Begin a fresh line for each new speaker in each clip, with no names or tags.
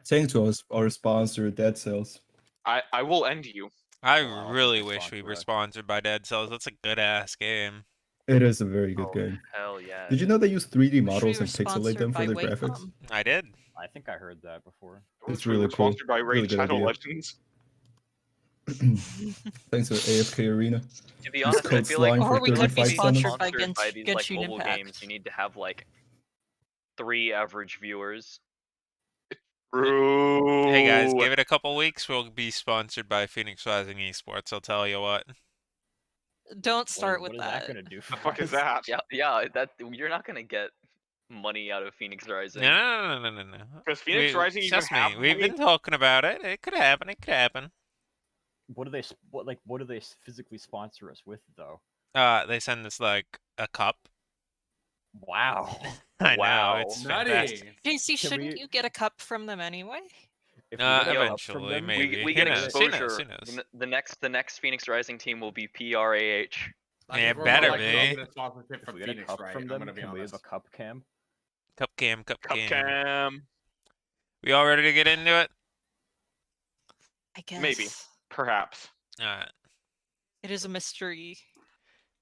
Thanks to our sponsor, Dead Cells.
I will end you.
I
Well, I'll
really
take a
wish we
sponsor
were
us.
sponsored by Dead Cells. That's a good ass game.
It is a very good
Oh,
game.
hell yeah.
Did you know they use 3D
Wish we
models
were
and pixelate them
sponsored
for
by
their graphics?
Wacom.
I did.
I think I heard that before.
It's
We
really
were
cool.
sponsored by
Really
Raid
good
Shadow
idea.
Legends.
Thanks to AFK Arena.
To be
Use
honest, I
code
feel like
slime
Or
for
we
for
could be
35
to be
sponsored
cents.
by
sponsored by these like
Genshin
mobile
Impact.
games, you need to have like 3 average viewers.
True.
Hey guys, give it a couple weeks. We'll be sponsored by Phoenix Rising Esports. I'll tell you what.
Don't start
What
with
is that
that.
gonna do for
The fuck is
us?
that?
Yeah, that you're not gonna get money out of Phoenix Rising.
No.
Does Phoenix Rising even
Trust me,
have
we've
money?
been talking about it. It could happen. It could happen.
What do they physically sponsor us with though?
They send us like a cup.
Wow.
I know
Wow.
it's
Nutty.
fantastic.
JC, shouldn't
we-
you get a cup from them anyway?
If we get a cup from
Eventually,
them,
maybe.
We
Who
get
knows? Who knows?
exposure.
Who knows?
The next Phoenix Rising team will be PRAH.
I
Yeah,
think we're
better
more likely to
be.
get a sponsorship
if
from
we get a
Phoenix,
cup
right?
from
I'm
them,
gonna be
can we have
honest.
a cup cam?
Cup cam.
Cam.
We all ready to get into it?
I guess.
Maybe. Perhaps.
Alright.
It is a mystery.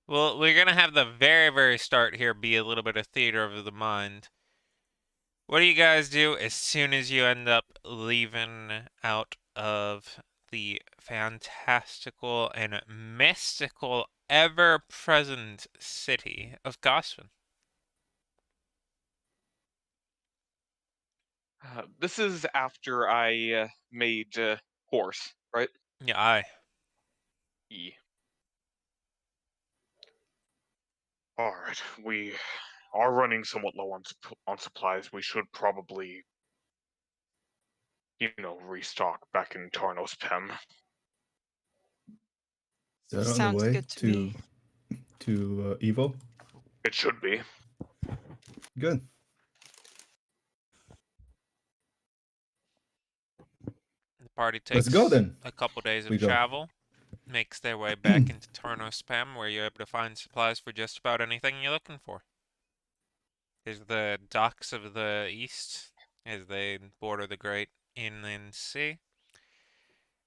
Well, we're gonna have the very start here be a little bit of theater of the mind. What do you guys do as soon as you end up leaving out of the fantastical and mystical, ever-present city of Gosfin?
This is after I made horse, right?
Yeah, aye.
E. All right, we are running somewhat low on supplies. We should probably, restock back in Tarnos Pem.
Is that on the
Sounds
way
good to me.
to Evo?
It should be.
Good.
The party
Let's
takes
go then.
a couple days of
We go.
travel, makes their way back into Tarnos Pem, where you're able to find supplies for just about anything you're looking for. Here's the docks of the east as they border the great inland sea,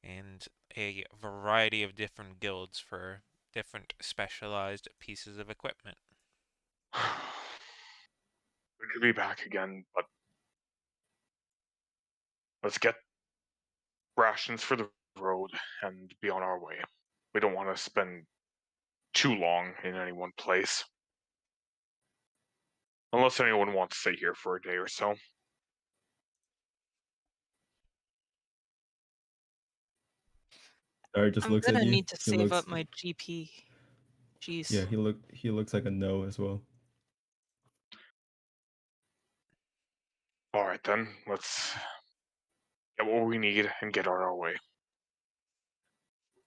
and a variety of different guilds for different specialized pieces of equipment.
We could be back again, but let's get rations for the road and be on our way. We don't want to spend too long in any one place. Unless anyone wants to stay here for a day or so.
Dara just
I'm
looks at
gonna
you.
need to
He
save
looks,
up my GP. Jeez.
Yeah, he looks like a no as well.
All right then, let's get what we need and get on our way.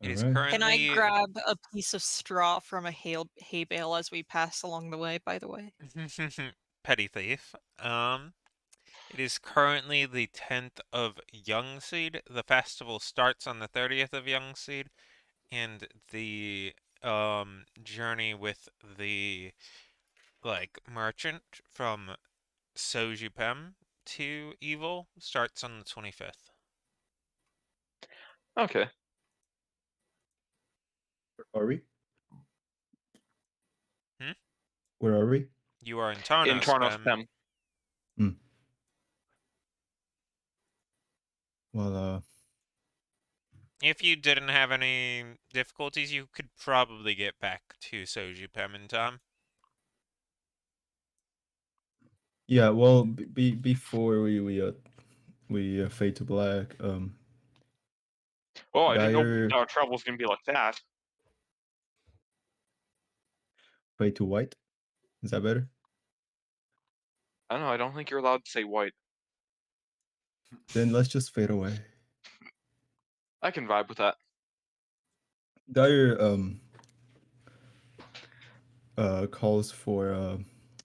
It is
Alright.
Can I
currently
grab a piece of straw from a hay bale as we pass along the way, by the way?
petty thief. It is currently the 10th of Young Seed. The festival starts on the 30th of Young Seed, and the journey with the merchant from Sojupem to Evil starts on the 25th.
Okay.
Where are we?
Hmm?
Where are we?
You are in Tarnos.
In Tarnos Pem.
Well,
If you didn't have any difficulties, you could probably get back to Sojupem in time.
yeah. Well, before we fade to black.
Oh, I didn't
Dyer
know our travel's gonna be like that.
fade to white. Is that better?
I don't know, I don't think you're allowed to say white.
Then let's just fade away.
I can vibe with that.
Dyer calls for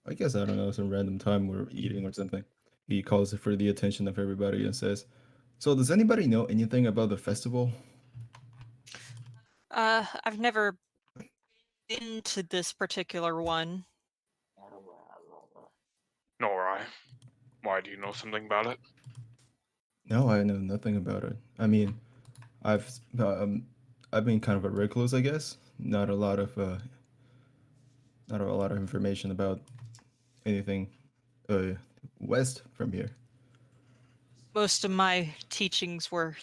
I guess I don't know, some random time we're eating or something. He calls for the attention of everybody and says, "So does anybody know anything about the festival?"
I've never been to this particular one.
Nor I. Why, do you know something about it?
No, I know nothing about it. I mean, I've um, I've been kind of a recluse, I guess. Not a lot of information about anything uh west from here.
Most of my teachings were,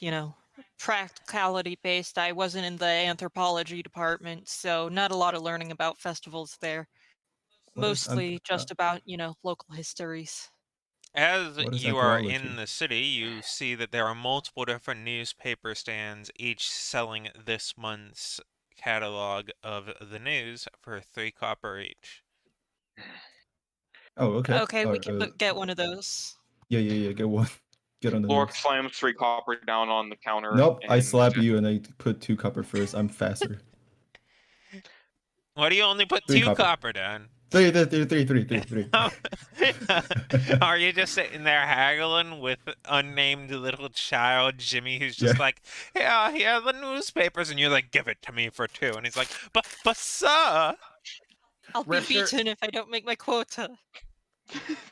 practicality based. I wasn't in the anthropology department, so not a lot of learning about festivals there.
I'm
Mostly just about, local histories.
As
what is
you are in
anthropology?
the city, you see that there are multiple different newspaper stands, each selling this month's catalog of the news for 3 copper each.
Oh, okay.
Okay, we can get one of those.
Yeah. Get one. Get on the
Lork
news.
slams 3 copper down on the counter.
Nope, I
and
slap you and I put 2 copper first. I'm faster.
Why do you only put
3
two
copper.
copper down?
Three.
Are you just sitting there haggling with unnamed little child Jimmy, who's just
Yeah.
like, yeah, the newspapers, and you're like, give it to me for 2, and he's like, but sir.
I'll be
Rifter-
beaten if I don't make my quota.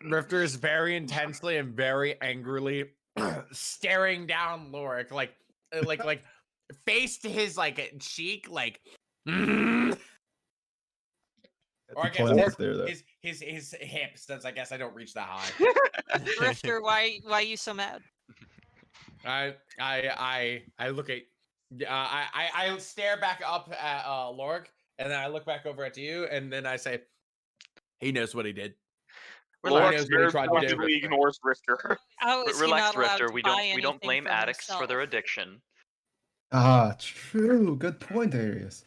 Rifter is very intensely and very angrily staring down Lorik, like face to his cheek, like. Or I
The
guess
clown is there though.
his hips. Since I guess I don't reach that high.
Rifter, why are you so mad?
I look at. I stare back up at Lorik, and then I look back over at you, and then I say, "He knows what he did."
Lork
knows what he
very
tried to do.
pointedly ignores Rifter.
How is he
Relax,
not allowed
Rifter.
to
We
buy
don't
anything
blame
for
addicts for their
himself?
addiction.
Ah, true. Good point, Arius.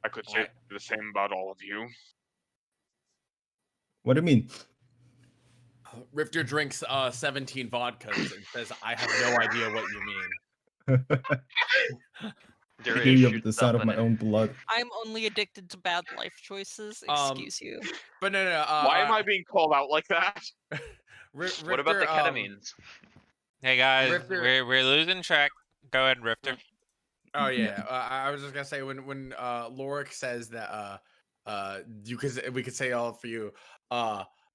I could say the same about all of you.
What do you mean?
Rifter drinks 17 vodkas and says, "I have no idea what you mean."
I
Darius
hear you
shoots
the sound
up
of my
and
own blood.
I'm only addicted to bad life choices. Excuse you.
But no.
Why am I being called out like that?
Rifter,
what about the ketamines?
Hey guys,
Rifter-
we're losing track. Go ahead, Rifter.
Oh yeah, I was just gonna say when Lorik says that we could say all for you.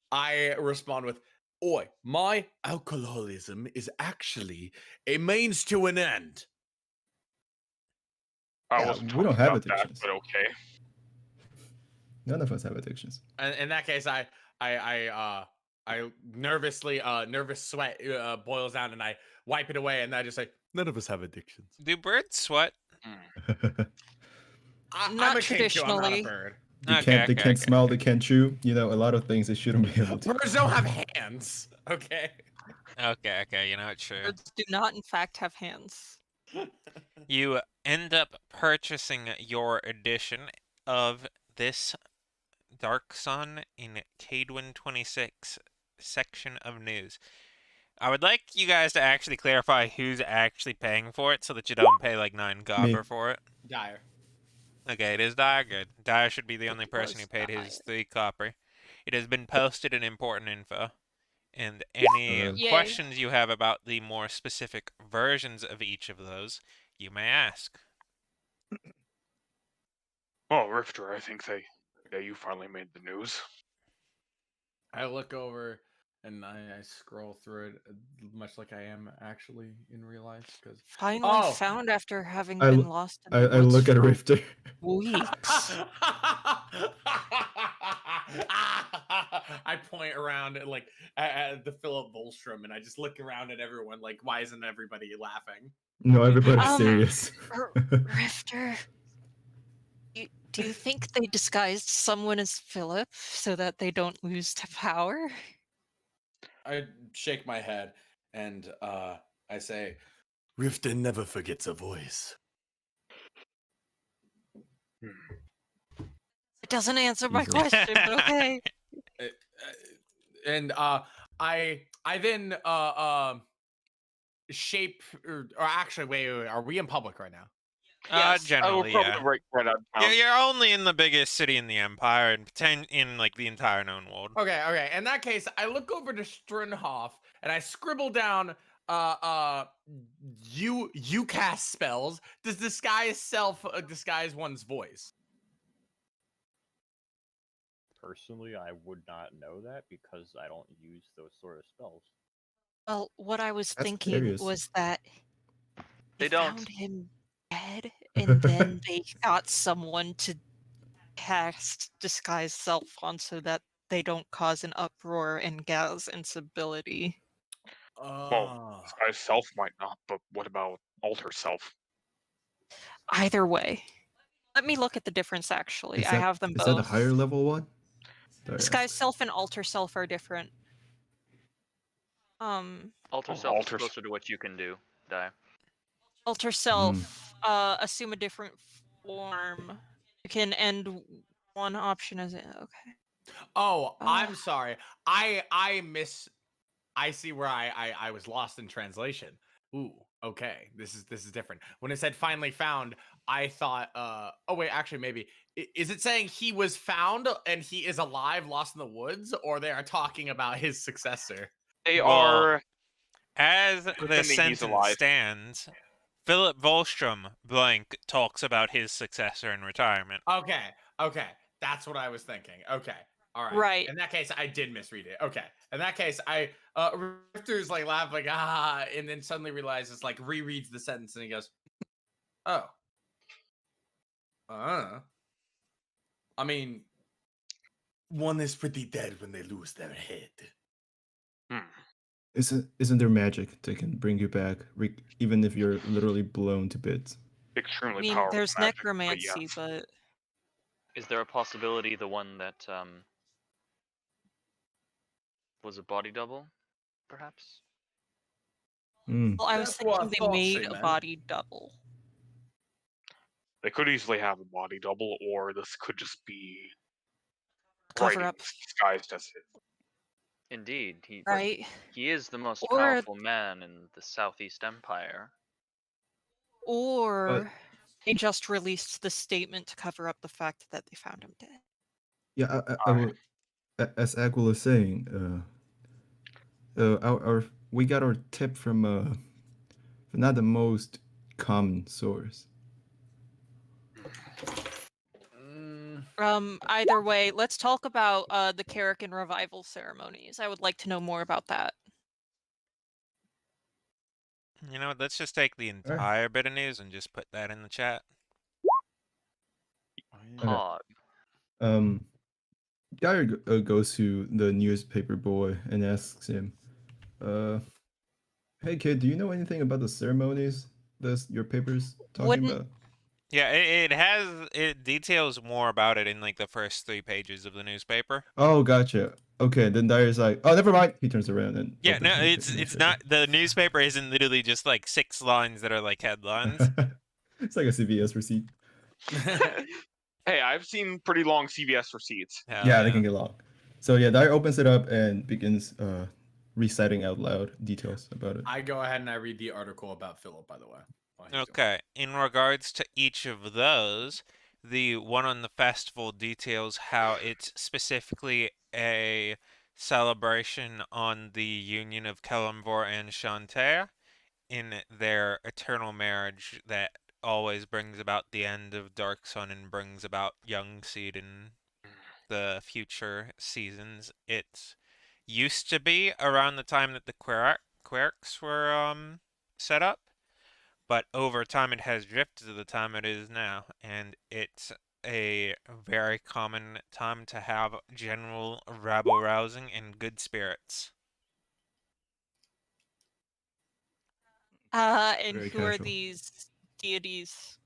I respond with, "Oi, my alcoholism is actually a means to an end."
I
Yeah,
wasn't
we don't
talking
have
about that,
addictions.
but okay.
None of us have addictions.
And in that case, I nervously nervous sweat boils down, and I wipe it away, and I just say, "None of us have addictions."
Do birds sweat?
I'm
Not
a king too. I'm not a
traditionally.
bird.
They can't smell, they can't chew. You know, a lot of things they shouldn't be able to.
Birds don't have hands. Okay.
Okay, you know it's true.
Birds do not, in fact, have hands.
You end up purchasing your edition of this Dark Sun in Cadwin 26 section of news. I would like you guys to actually clarify who's actually paying for it so that you don't pay like 9 copper for it.
Dire.
Okay, it is Dyer. Good. Dyer should be the only person
was
who paid his
Dyer.
3 copper. It has been posted in important info. And any
Yay.
questions you have about the more specific versions of each of those, you may ask.
Oh, Rifter, I think you finally made the news.
I look over and I scroll through it, much like I am actually in real life. Because
Finally found after having
I,
been lost in the
I
woods
look at
for
Rifter.
weeks.
I point around at the Philip Bolstrom, and I just look around at everyone like, why isn't everybody laughing?
No, everybody's
Um,
serious.
Rifter, do you think they disguised someone as Philip so that they don't lose to power?
I shake my head and I say, Rifter never forgets a voice.
It doesn't answer my
Jesus.
question, but okay.
And I then shape or actually wait, are we in public right now?
Yes.
Generally,
we're
yeah.
probably right out of town.
You're only in the biggest city in the Empire and in like the entire known world.
Okay. In that case, I look over to Strunhoff and I scribble down you cast spells. Does disguise self disguise one's voice?
Personally, I would not know that because I don't use those sort of spells.
Well, what I was
That's
thinking
hilarious.
was that
They
found
don't.
him dead, and then they got someone to cast disguise self on so that they don't cause an uproar and gas instability.
Well, this guy's self might not, but what about alter self?
Either way. Let me look at the difference, actually. I have them
is that the
both.
higher level one? Sorry,
Disguise self and alter self are different.
Alter
Oh,
self is
alter
closer to what you can do, Die.
Alter self, assume a different form. You can end one option as okay.
Oh, I'm sorry. I see where I was lost in translation. Ooh, okay. This is different. When it said finally found, I thought oh wait, actually maybe is it saying he was found and he is alive lost in the woods, or they are talking about his successor?
They
Well,
are
As the
pretending he's
sentence
alive.
stands, Philip Volstrom blank talks about his successor in retirement.
Okay. That's what I was thinking. Okay. All right.
Right.
In that case, I did misread it. Okay. In that case, I Rifter's like laughing, and then suddenly realizes, like, rereads the sentence and he goes, "Oh, I mean, one is pretty dead when they lose their head."
Isn't there magic that can bring you back, even if you're literally blown to bits?
I
Extremely
mean,
powerful
there's
magic,
necromancy,
but yes.
but
Is there a possibility the one that was a body double, perhaps?
Mm.
well, I was
That's what I
thinking they
thought
made
she
a
meant.
body double.
They could easily have a body double, or this could just be
Cover
writing
up.
disguised as his.
Indeed,
Right.
he is the most
Or
powerful man in the Southeast Empire.
or they just released the statement to cover up the fact that they found him dead.
Yeah, as Aquila was saying, our we got our tip from not the most common source.
Either way, let's talk about the Karrakin revival ceremonies. I would like to know more about that.
You know what? Let's just take the entire bit of news and just put that in the chat.
Hog.
Guy goes to the newspaper boy and asks him, "Hey kid, do you know anything about the ceremonies that your paper's talking
Wouldn't
about?"
Yeah, it details more about it in like the first 3 pages of the newspaper.
Oh, gotcha. Okay, then Dyer's like, "Oh, never mind." He turns around and
Yeah,
opens
no,
the
it's
newspaper.
not the newspaper isn't literally just like 6 lines that are like headlines.
It's like a CVS receipt.
Hey, I've seen pretty long CVS receipts.
Hell
Yeah, they can get long. So yeah, Dyer opens it up and begins reciting out loud details about it.
I go ahead and I read the article about Philip, by the way. while he's doing it.
Okay, in regards to each of those, the one on the festival details how it's specifically a celebration on the union of Kellamvor and Shantae in their eternal marriage that always brings about the end of Dark Sun and brings about Young Seed in the future seasons. It used to be around the time that the Quirks were set up, but over time it has drifted to the time it is now, and it's a very common time to have general rabble-rousing and good spirits.
and
Very
who are
casual.
these deities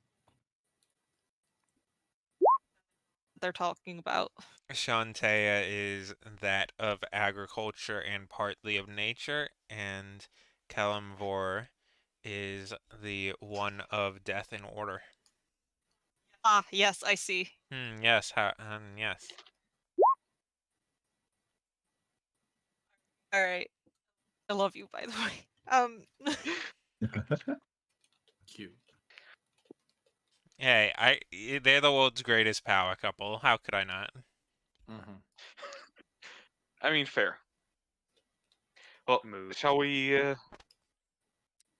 they're talking about?
Shantae is that of agriculture and partly of nature, and Kalimvor is the one of death and order.
Ah, yes, I see.
Yes, yes.
All right. I love you, by the way.
Cute.
Hey, they're the world's greatest power couple. How could I not?
I mean, fair. Well,
Mood.
shall we
In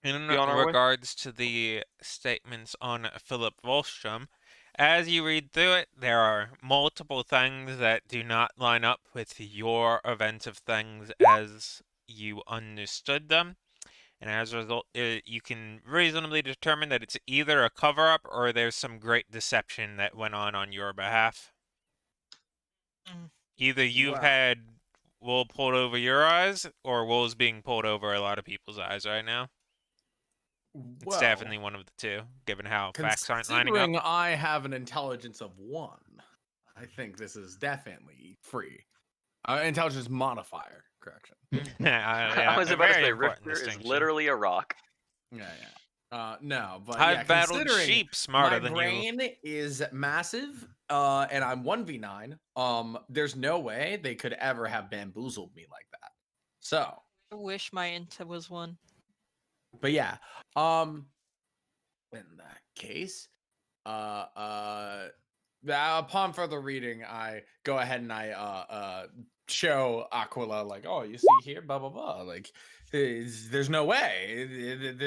be on our way?
regards to the statements on Philip Wallstrom, as you read through it, there are multiple things that do not line up with your event of things as you understood them, and as a result, you can reasonably determine that it's either a cover-up or there's some great deception that went on your behalf.
Mm.
Either you've
Well.
had wool pulled over your eyes, or wool's being pulled over a lot of people's eyes right now. It's definitely one of the two, given how facts aren't lining up.
Considering I have an intelligence of 1, I think this is definitely free. Intelligence modifier, correction.
Yeah,
I was
a
about to
very
say
important
Rifter is
distinction.
literally a rock.
Yeah. No, but
I've
yeah,
battled
considering
sheep smarter
my
than you.
brain is massive, and I'm 1v9, there's no way they could ever have bamboozled me like that. So,
I wish my Inta was one.
but yeah, in that case, upon further reading, I go ahead and I show Aquila like, oh, you see here, blah blah blah. Like, there's no way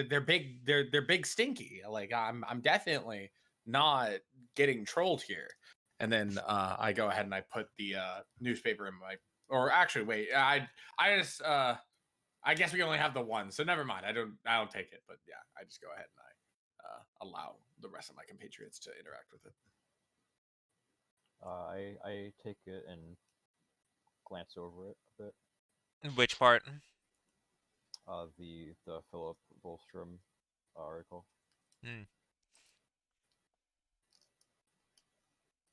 they're big. They're big stinky. Like, I'm definitely not getting trolled here. And then I go ahead and I put the newspaper in my. Or actually, wait, I just I guess we only have the one, so never mind. I don't take it. But yeah, I just go ahead and I allow the rest of my compatriots to interact with it.
I take it and glance over it a bit.
Which part?
The Philip Volstrom article.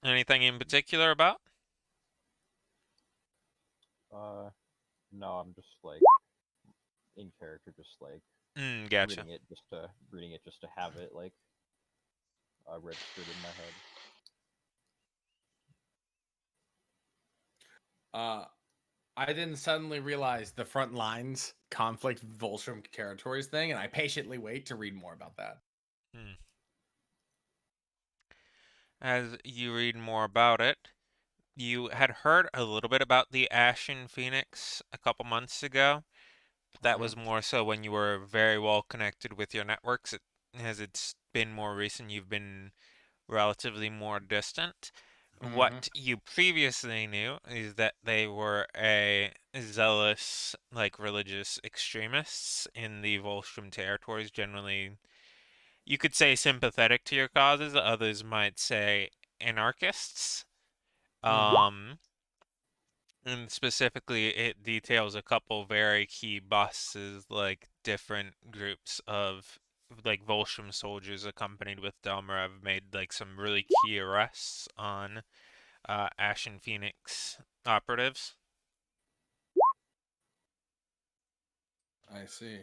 Anything in particular about?
No, I'm just like in character, just like
Gotcha.
reading it just to have it like registered in my head.
I didn't suddenly realize the front lines conflict with Volstrom territories thing, and I patiently wait to read more about that.
As you read more about it, you had heard a little bit about the Ashen Phoenix a couple months ago. That was more so when you were very well connected with your networks. As it's been more recent, you've been relatively more distant. What you previously knew is that they were a zealous, like religious extremists in the Volstrom territories, generally, you could say sympathetic to your causes, others might say anarchists. And specifically, it details a couple very key busts, like different groups of like Volstrom soldiers accompanied with Delmer have made like some really key arrests on Ashen Phoenix operatives.
I see.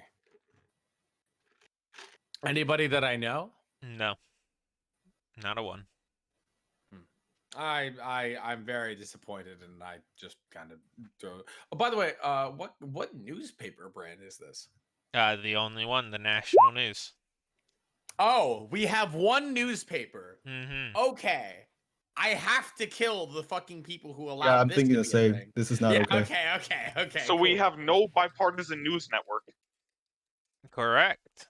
Anybody that I know?
No, not a one.
I'm very disappointed, and I just kind of throw. Oh, by the way, what newspaper brand is this?
The only one, the National News.
Oh, we have one newspaper.
Mm-hmm.
Okay. I have to kill the fucking people who allowed
Yeah, I'm
this
thinking
to
the
be a
same.
thing.
This is not
Yeah,
okay.
okay.
So we
cool.
have no bipartisan news network.
Correct.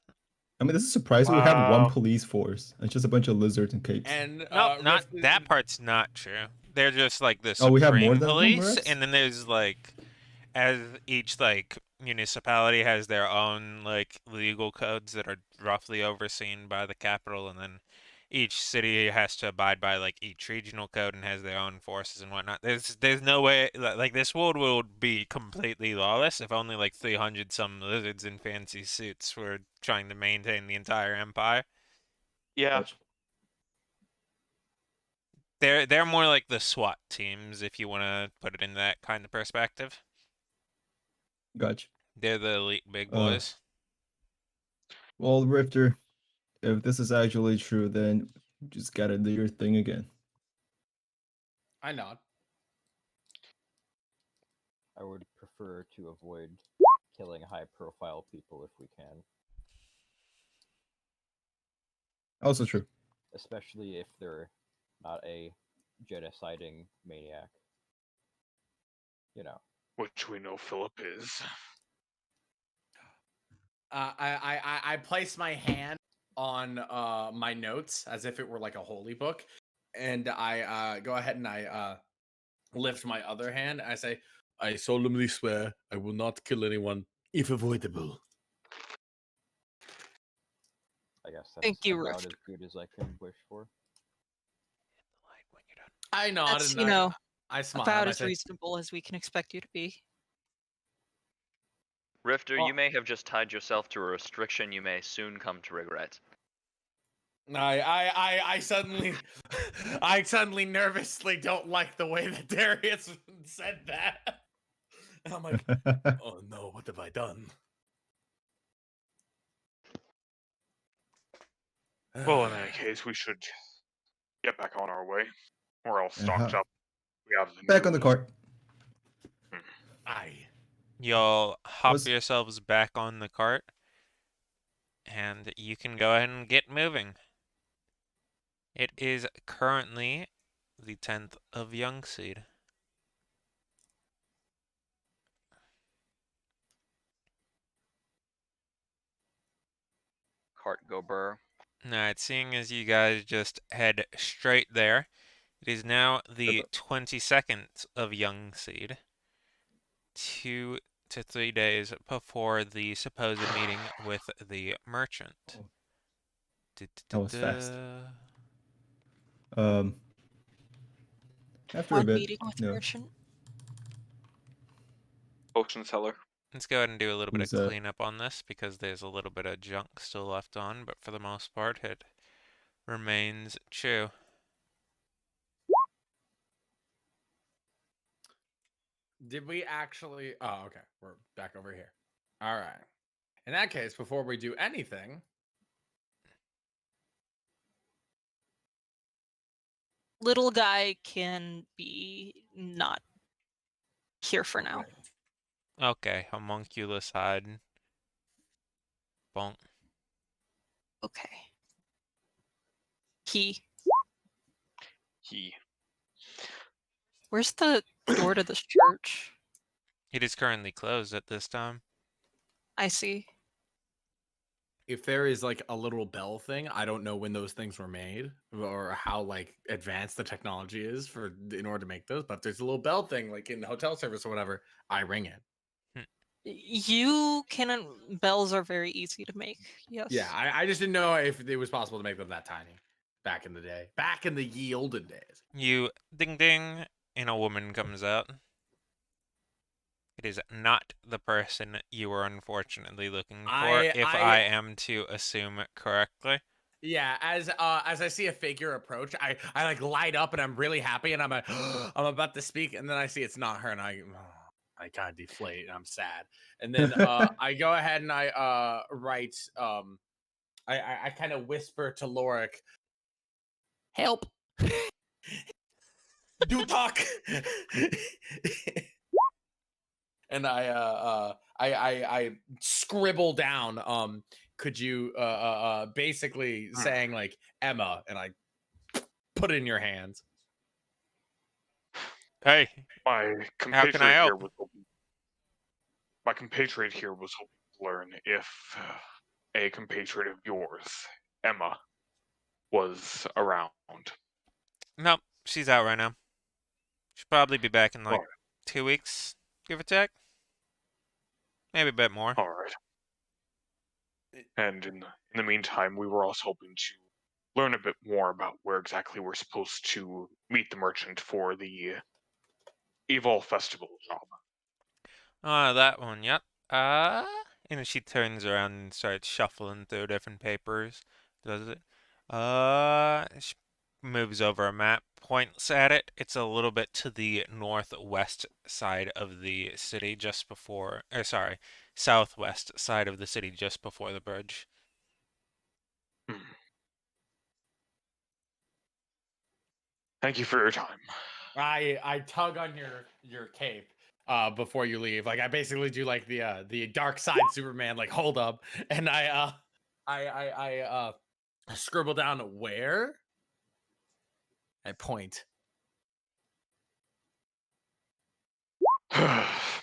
I mean, this is surprising. We have one
Wow.
police force. It's just a bunch of lizards and capes.
And
Nope, not
Rift-
that part's not true. They're just like the
Oh, we have more
supreme
than one,
police,
Rex?
and then there's like, as each like municipality has their own like legal codes that are roughly overseen by the capital, and then each city has to abide by like each regional code and has their own forces and whatnot. There's no way like this world would be completely lawless if only like 300 some lizards in fancy suits were trying to maintain the entire empire.
Yeah.
They're more like the SWAT teams, if you want to put it in that kind of perspective.
Gotcha.
They're the elite big
Uh,
boys.
Well, Rifter, if this is actually true, then you just gotta do your thing again.
I nod.
I would prefer to avoid killing high-profile people if we can,
Also true.
especially if they're not a genociding maniac. You know.
Which we know Philip is.
I place my hand on my notes as if it were like a holy book, and I go ahead and I lift my other hand. And I say, I solemnly swear I will not kill anyone if avoidable.
I guess that's
Thank you,
about
Rift.
as good as I can wish for.
When you're done.
I nodded
That's,
and I smiled.
about
I
as
said,
reasonable as we can expect you to be.
Rifter,
Oh.
you may have just tied yourself to a restriction you may soon come to regret.
I suddenly, I suddenly nervously don't like the way that Darius said that. And I'm like, oh no, what have I done?
Well, in that case, we should get back on our way. We're all stocked
Uh-huh.
up. We have the
Back on the
news.
cart.
Aye.
You'll hop
Was-
yourselves back on the cart, and you can go ahead and get moving. It is currently the 10th of Young Seed.
Cart go burr.
Alright, seeing as you guys just head straight there, it is now the 22nd of Young Seed. 2 to 3 days before the supposed meeting with the merchant.
That was fast.
Du-du-du-du.
After a
One
bit,
meeting with
you know,
merchant.
Potion seller.
Let's go ahead and do a little bit of
Who's that?
cleanup on this because there's a little bit of junk still left on, but for the most part it remains true.
Did we actually? Oh, okay. We're back over here. All right. In that case, before we do anything,
Little guy can be not here for now.
Okay, homunculus hide. Bonk.
Okay. He.
He.
Where's the door to this church?
It is currently closed at this time.
I see.
if there is like a little bell thing, I don't know when those things were made or how like advanced the technology is for in order to make those. But if there's a little bell thing like in hotel service or whatever, I ring it.
You can. Bells are very easy to make. Yes.
Yeah, I just didn't know if it was possible to make them that tiny back in the day, back in the ye olden days.
You ding ding, and a woman comes out. It is not the person you were unfortunately looking for, if I am to assume correctly.
Yeah, as I see a figure approach, I like light up and I'm really happy and I'm like, I'm about to speak and then I see it's not her and I kind of deflate and I'm sad. And then I go ahead and I write I kind of whisper to Lorik, help. Do talk. And I scribble down could you basically saying like Emma and I put it in your hands.
Hey,
My
how can I
compatriot here
help?
was hoping. My compatriot here was hoping to learn if a compatriot of yours, Emma, was around.
Nope, she's out right now. She'll probably be back in like
Alright.
2 weeks, give or take. Maybe a bit more.
All right. And in the meantime, we were also hoping to learn a bit more about where exactly we're supposed to meet the merchant for the Evil Festival job.
That one, yep. And she turns around and starts shuffling through different papers. Does it? She moves over a map, points at it. It's a little bit to the northwest side of the city, just before, or sorry, southwest side of the city, just before the bridge.
Hmm. Thank you for your time.
I tug on your cape before you leave. Like I basically do like the dark side Superman like hold up and I scribble down where I point.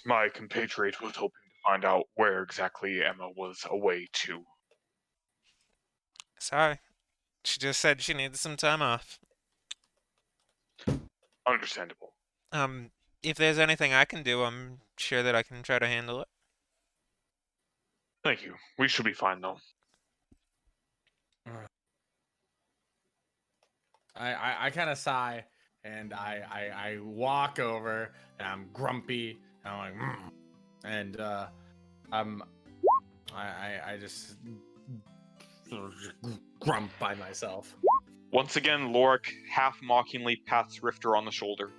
My compatriot was hoping to find out where exactly Emma was away to.
Sorry. She just said she needed some time off.
Understandable.
If there's anything I can do, I'm sure that I can try to handle it.
Thank you. We should be fine though.
I kind of sigh and I walk over and I'm grumpy and I'm like, and I'm I just sort of just grump by myself.
Once again, Lorik half mockingly pats Rifter on the shoulder.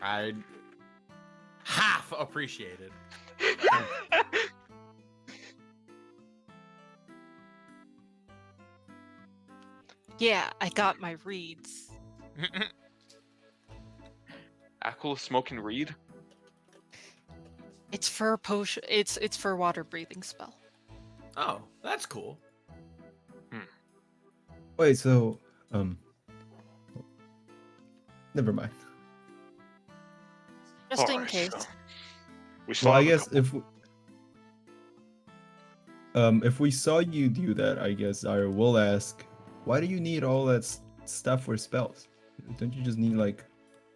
I half appreciate it.
Yeah, I got my reeds.
Aquila smoking reed?
It's for a potion. It's for a water breathing spell.
Oh, that's cool.
Wait, so never mind.
Just in
Alright,
case.
so we still
Well, I
have a
guess
couple-
if we saw you do that, I guess I will ask, why do you need all that stuff for spells? Don't you just need like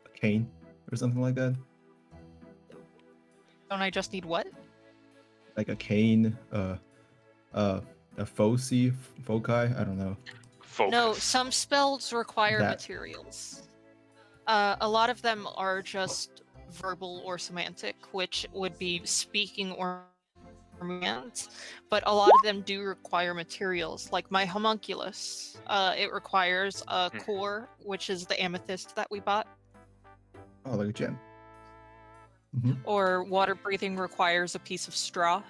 a cane or something like that?
Don't I just need what?
Like a cane, a foci, I don't know.
focus.
No, some spells require
That-
materials. A lot of them are just verbal or semantic, which would be speaking or commands, but a lot of them do require materials. Like my homunculus, it requires a core, which is the amethyst that we bought.
Oh, like a gem.
Or water breathing requires a piece of straw.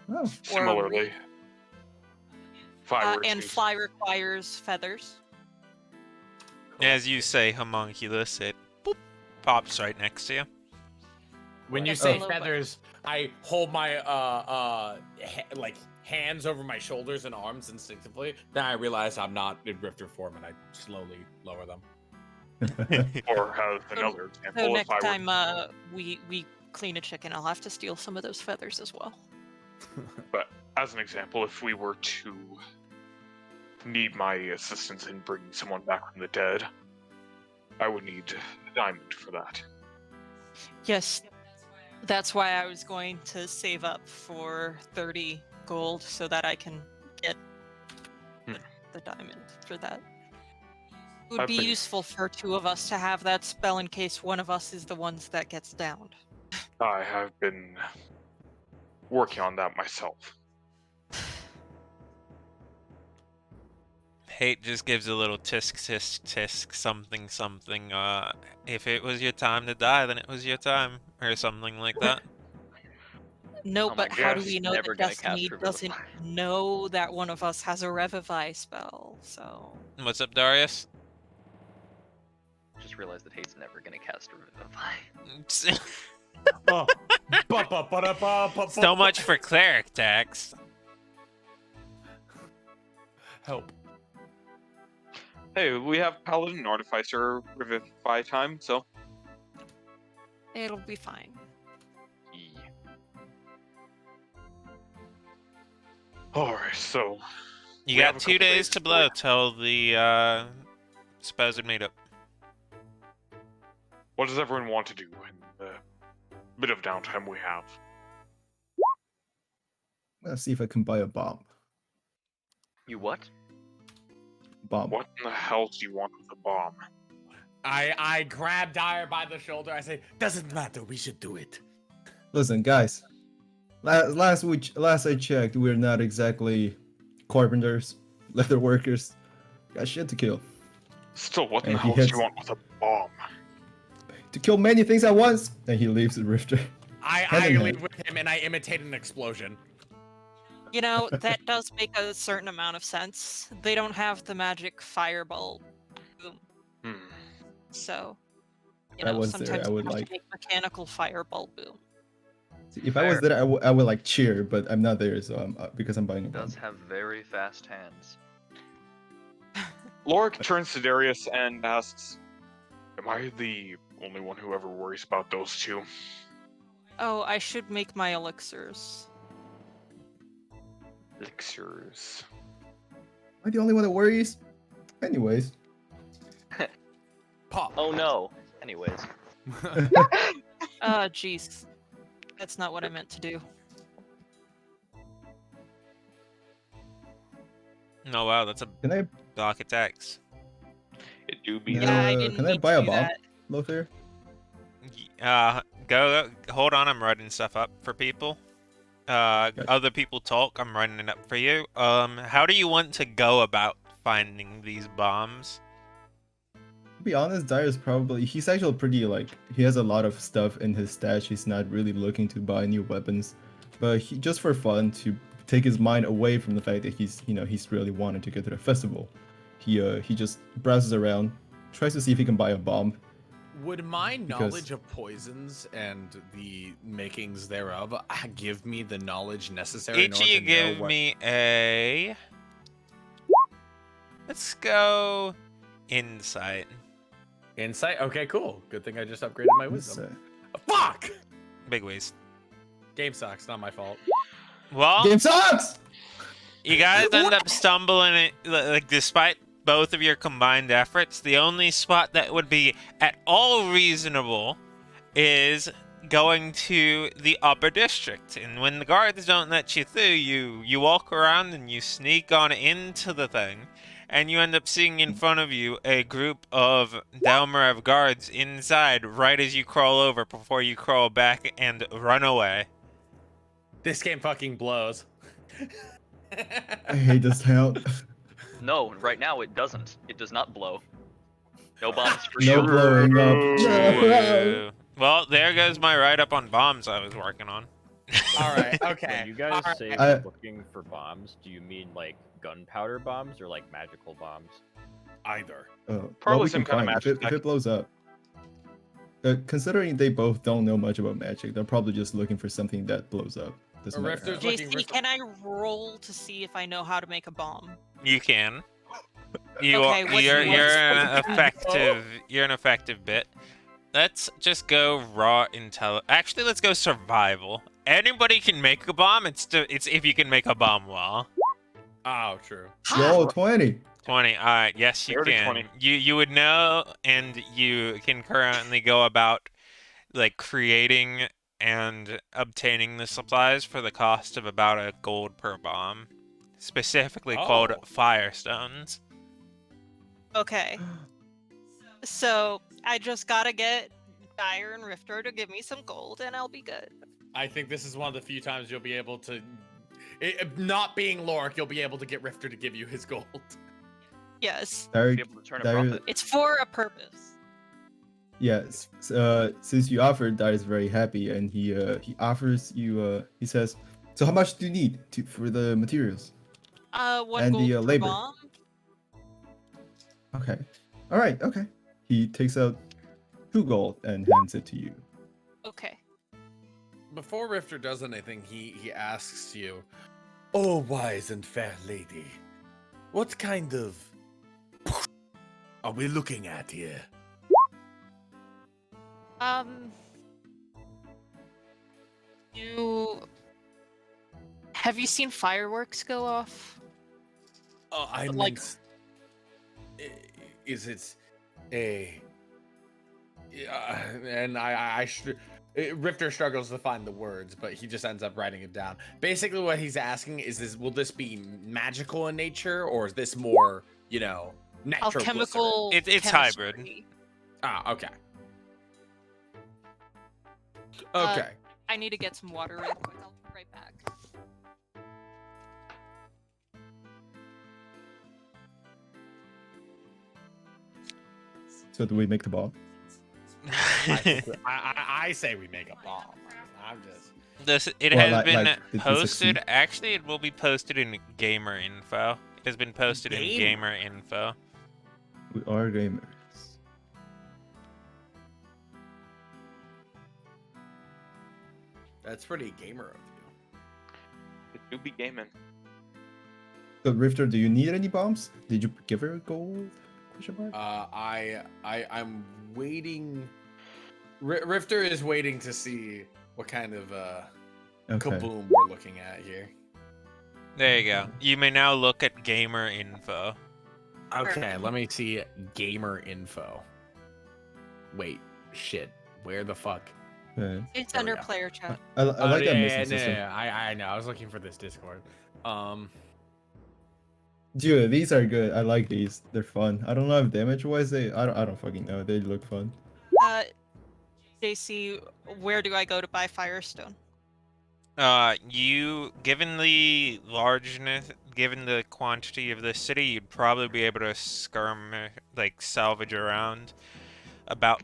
Oh,
Similarly,
And fly requires feathers.
As you say, homunculus, it boop, pops right next to you.
When you
Yes,
say
hello, but-
feathers, I hold my like hands over my shoulders and arms instinctively. Then I realize I'm not in Rifter form, and I slowly lower them.
or have another example.
So
if
next
I were-
time we clean a chicken, I'll have to steal some of those feathers as well.
But as an example, if we were to need my assistance in bringing someone back from the dead, I would need a diamond for that.
Yes, that's why I was going to save up for 30 gold so that I can get the diamond for that. It would
I've
be
been-
useful for two of us to have that spell in case one of us is the ones that gets downed.
I have been working on that myself.
Hate just gives a little tisk tisk tisk something something. If it was your time to die, then it was your time, or something like that.
No,
Oh my
but how do
gosh,
we know
never
that
gonna cast
Destiny
Revivify.
doesn't know that one of us has a Revivify spell? So
What's up, Darius?
Just realized that Hate's never gonna cast Revivify.
So much for cleric tax.
Help.
Hey, we have Paladin Artificer Revivify time, so
it'll be fine.
Alright, so
You
We have
got
a
2
couple
days
days
to
for
blow
it.
till the supposed meetup.
what does everyone want to do in the bit of downtime we have?
let's see if I can buy a bomb.
You what?
Bomb.
What in the hell do you want with a bomb?
I grab Dyer by the shoulder. I say, "Doesn't matter. We should do it."
Listen, guys. Last I checked, we're not exactly carpenters, leather workers. Got shit to kill.
Still, what in
And
the
he
hell do
hits-
you want with a bomb?
To kill many things at once, and he leaves the rifter.
I
Hand in
leave
hand.
with him and I imitate an explosion.
You know, that does make a certain amount of sense. They don't have the magic fireball boom,
Hmm.
so you
If I
know,
was there,
sometimes
I
you
would
have
like.
to make mechanical fireball boom.
If I was there, I would like cheer, but I'm not there, so I'm because I'm buying a bomb.
Does have very fast hands.
Lorik turns to Darius and asks, "Am I the only one who ever worries about those two?"
Oh, I should make my elixirs.
Elixirs.
Am I the only one that worries? Anyways,
Pop.
Oh no. Anyways,
Jeez. That's not what I meant to do.
Oh wow, that's a
Can I
block attacks.
It do be.
Yeah, I didn't
can I
need
buy
to
a
do
bomb,
that.
Lothar?
Hold on, I'm writing stuff up for people.
Gotcha.
Other people talk, I'm writing it up for you. How do you want to go about finding these bombs?
To be honest, Dyer's probably he's actually pretty like he has a lot of stuff in his stash. He's not really looking to buy new weapons, but he just for fun to take his mind away from the fact that he's really wanting to get to the festival. He just browses around, tries to see if he can buy a bomb.
Would my
Because-
knowledge of poisons and the makings thereof give me the knowledge necessary in
Each
order
of you
to know
give
what...
me a. Let's go insight.
Insight? Okay, cool. Good thing I just upgraded my wisdom.
This,
Fuck!
Big waste.
Game sucks, not my fault.
Well,
Game sucks!
you guys end up stumbling it, like, despite both of your combined efforts, the only spot that would be at all reasonable is going to the upper district. And when the guards don't let you through, you walk around and you sneak on into the thing, and you end up seeing in front of you a group of Dalmarev guards inside right as you crawl over before you crawl back and run away.
This game fucking blows.
I hate this town.
No, right now it doesn't. It does not blow. No bombs for
No
sure.
blowing up. No.
True. Well, there goes my write-up on bombs I was working on.
All right, okay.
When you guys
Alright.
say
I-
you're looking for bombs, do you mean like gunpowder bombs or like magical bombs?
Either.
Well,
Probably
we
some
can
kind of
find.
magic
If it blows up. Considering they both don't know much about magic, they're probably just looking for something that blows up. Doesn't matter
Rifters
how.
looking
JC,
for-
can I roll to see if I know how to make a bomb?
You can. You
Okay,
are,
what's-
you're
what's-
you're an effective bit. Let's just go raw intel. Actually, let's go survival. Anybody can make a bomb. It's if you can make a bomb well.
Oh, true.
Yo, 20.
20. All right. Yes, you
Already
can.
20.
You would know, and you can currently go about like creating and obtaining the supplies for the cost of about a gold per bomb, specifically called
Oh.
firestones.
Okay. So I just gotta get Dyer and Rifter to give me some gold, and I'll be good.
I think this is one of the few times you'll be able to... not being Lorik, you'll be able to get Rifter to give you his gold.
Yes,
Dyer,
Be able to turn a
Dyer,
profit.
it's for a purpose.
yes. Since you offered, Dyer's very happy, and he offers you. He says, "So how much do you need for the materials?"
One
And
gold
the,
per
labor.
bomb.
Okay. All right. Okay. He takes out 2 gold and hands it to you.
Okay.
Before Rifter does anything, he asks you, "Oh, wise and fair lady, what kind of are we looking at here?"
You have you seen fireworks go off?
Oh, I
But,
mean,
like-
is it a? And Rifter struggles to find the words, but he just ends up writing it down. Basically, what he's asking is will this be magical in nature, or is this more, natural?
Alchemical.
It's hybrid.
chemistry.
Ah, okay.
Uh,
Okay.
I need to get some water real quick. I'll be right back.
So do we make the bomb?
I say we make a bomb. I'm just.
It
Well,
has
like-
been
like, did we
posted.
succeed?
Actually, it will be posted in Gamer Info. It has been posted in
Gamer?
Gamer Info.
We are gamers.
That's pretty gamer of you.
It do be gaming.
So Rifter, do you need any bombs? Did you give her gold? Question mark?
I'm waiting. Rifter is waiting to see what kind of
Okay.
kaboom we're looking at here.
There you go. You may now look at Gamer Info.
Okay, let me see gamer info. Wait, shit. Where the fuck?
Yeah.
It's
There we
under
go.
player chat.
I like that missing
no,
system.
I know. I was looking for this Discord.
Dude, these are good. I like these. They're fun. I don't know if damage-wise I don't fucking know. They look fun.
JC, where do I go to buy Firestone?
Given the largeness, given the quantity of the city, you'd probably be able to salvage around about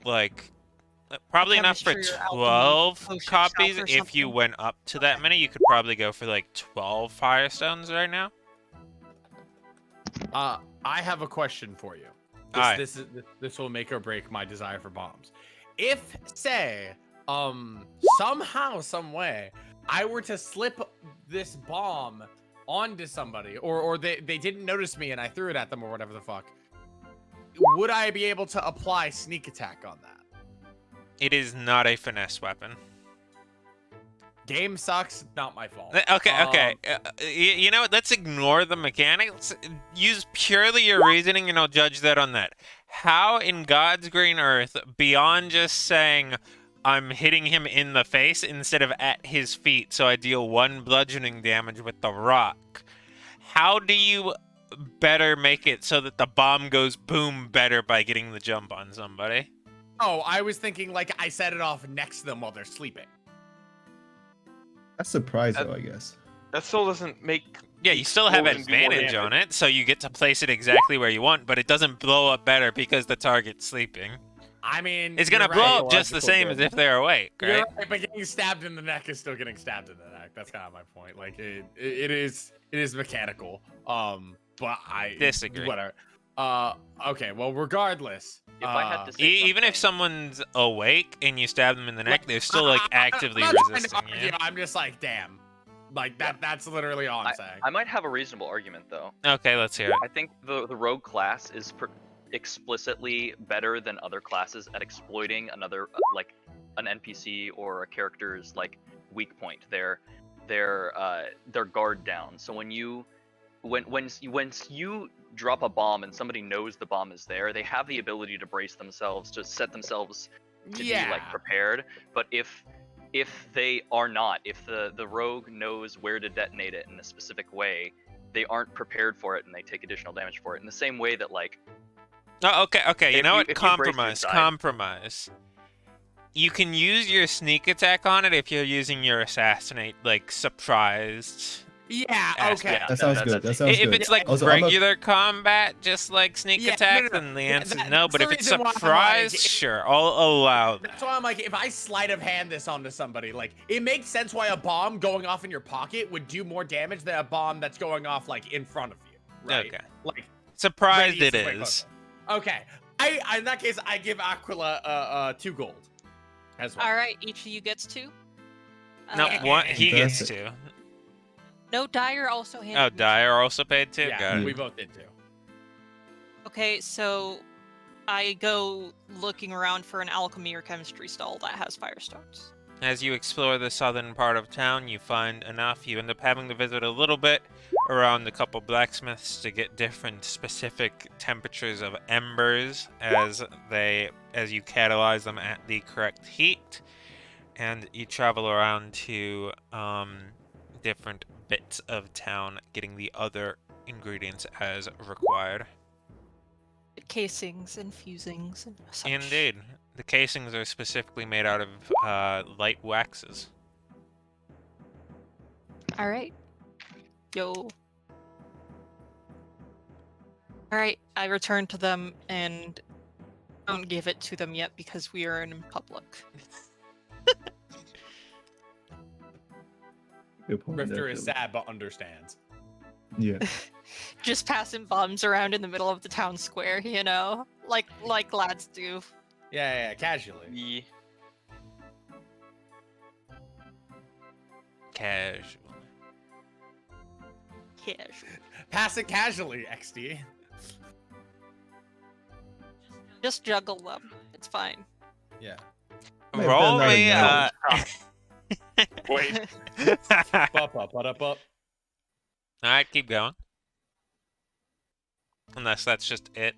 probably enough for
Chemistry or alchemy
12
potion shop
copies.
or
If you
something.
went up to that many, you could probably go for like 12 Firestones right now.
I have a question for you.
Alright.
This will make or break my desire for bombs. If, say, somehow, some way, I were to slip this bomb onto somebody, or they didn't notice me and I threw it at them or whatever the fuck, would I be able to apply sneak attack on that?
It is not a finesse weapon.
Game sucks, not my fault.
Okay. You know what? Let's ignore the mechanics. Use purely your reasoning, and I'll judge that on that. How in God's green earth, beyond just saying I'm hitting him in the face instead of at his feet, so I deal 1 bludgeoning damage with the rock, how do you better make it so that the bomb goes boom better by getting the jump on somebody?
Oh, I was thinking like I set it off next to them while they're sleeping.
That's surprise though, I guess.
That still doesn't make.
Yeah, you still have
Explosion do more
advantage
damage.
on it, so you get to place it exactly where you want, but it doesn't blow up better because the target's sleeping.
I mean,
It's gonna
you're
blow
right.
up just the
Logical
same as if they're awake,
You're
right?
right, but getting stabbed in the neck is still getting stabbed in the neck. That's kind of my point. Like it is mechanical. But I
Disagree.
Whatever. Okay. Well, regardless.
If I had to say
Even if
something-
someone's awake and you stab them in the neck, they're still like actively
I'm not trying to
resisting you.
argue, I'm just like, damn. Like that's literally all I'm saying.
I might have a reasonable argument though.
Okay, let's hear it.
I think the rogue class is explicitly better than other classes at exploiting another like an NPC or a character's like weak point, their guard down. So when you drop a bomb and somebody knows the bomb is there, they have the ability to brace themselves, to set themselves to be like prepared. But if they are not, if the rogue knows where to detonate it in a specific way, they aren't prepared for it and they take additional damage for it. In the same way that like
Oh, okay. You
if
know
you-
what?
if you brace your
Compromise.
side-
Compromise. You can use your sneak attack on it if you're using your assassinate, like surprised.
Yeah.
aspect.
Okay.
Yeah.
That sounds good. That sounds
If
good.
it's like
Also, I'm a-
regular combat, just like sneak
Yeah,
attack,
no.
then the
Yeah,
answer's
that-
no.
that's
But
the
if it's
reason why I'm
surprise,
like,
sure, I'll allow that.
That's why I'm like, if I sleight of hand this onto somebody, like it makes sense why a bomb going off in your pocket would do more damage than a bomb that's going off like in front of you. Right?
Okay.
Like
Surprised
radius
it
is way
is.
closer. Okay. I in that case I give Aquila 2 gold. As well.
All right, each of you gets 2.
No, one. He gets
Fantastic.
2.
No, Dyer also handed
Oh,
me
Dyer also paid 2.
Yeah,
Got it.
we both did too.
Okay, so I go looking around for an alchemy or chemistry stall that has firestones.
As you explore the southern part of town, you find enough. You end up having to visit a little bit around a couple blacksmiths to get different specific temperatures of embers as you catalyze them at the correct heat. And you travel around to different bits of town, getting the other ingredients as required.
Casings and fusings and such.
Indeed. The casings are specifically made out of light waxes.
All right. Yo. All right, I return to them and don't give it to them yet because we are in public.
Good point,
Rifter is
definitely.
sad but understands.
Yeah.
Just passing bombs around in the middle of the town square, you know, like lads do.
Yeah, casually.
Yeah.
Casual.
Casual.
Pass it casually, XD.
Just juggle them. It's fine.
Yeah.
Maybe
Roll
not
me.
enough.
Wait.
Up.
Alright, keep going. Unless that's just it.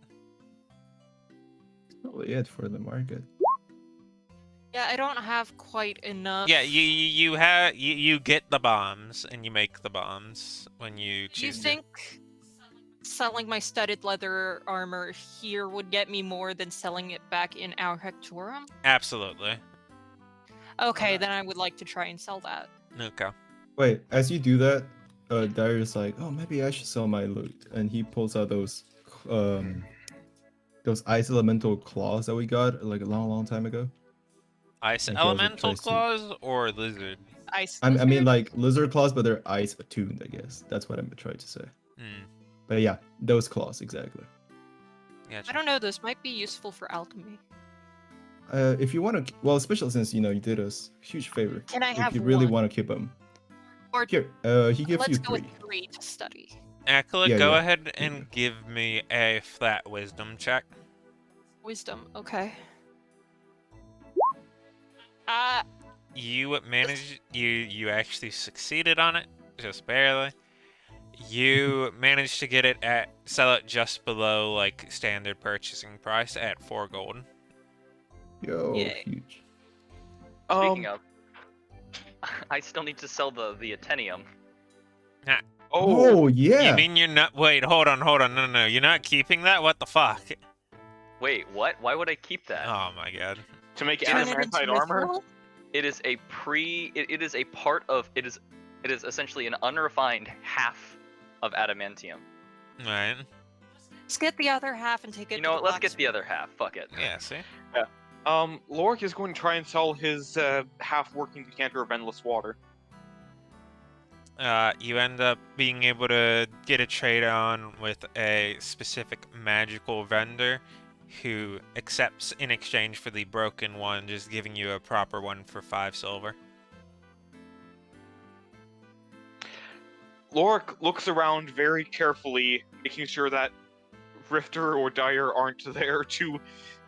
Probably it for the market.
Yeah, I don't have quite enough.
Yeah, you get the bombs and you make the bombs when you
Do you
choose to.
think selling my studded leather armor here would get me more than selling it back in our Hectorum?
Absolutely.
Okay,
that-
then I would like to try and sell that.
Okay.
Wait, as you do that, Dyer's like, oh, maybe I should sell my loot, and he pulls out those ice elemental claws that we got like a long time ago.
Ice
And he also
elemental
tries to-
claws or lizard?
Ice
I mean
lizard?
like lizard claws, but they're ice attuned, I guess. That's what I'm trying to say.
Hmm.
But yeah, those claws exactly.
Gotcha.
I don't know, those might be useful for alchemy.
If you want to, well, especially since you did us a huge favor.
Can I
If
have
you really
one?
want to keep them,
Or
here, he gives
let's
you
go with
3.
3 to study.
Akala,
Yeah,
go
yeah.
ahead
Here you
and give me a flat wisdom check.
Wisdom, okay.
You managed. You actually succeeded on it, just barely. You managed to get it sell it just below like standard purchasing price at 4 gold.
Yo,
Yay.
huge.
Speaking of, I still need to sell the Athenium.
Oh, yeah.
You mean you're not? Wait, hold on. No. You're not keeping that? What the fuck?
Wait, what? Why would I keep that?
Oh my god.
To make
Turn it
Turn it
adamantite
into
armor?
mithril?
It is a it is a part of it is essentially an unrefined half of adamantium.
Right.
Let's get the other half and take it
You
to
know
the
what? Let's get the
blacksmith.
other half. Fuck it.
Yeah. See.
Lorik is going to try and sell his half-working decanter of endless water.
You end up being able to get a trade on with a specific magical vendor who accepts in exchange for the broken one, just giving you a proper one for 5 silver.
Lorik looks around very carefully, making sure that Rifter or Dyer aren't there to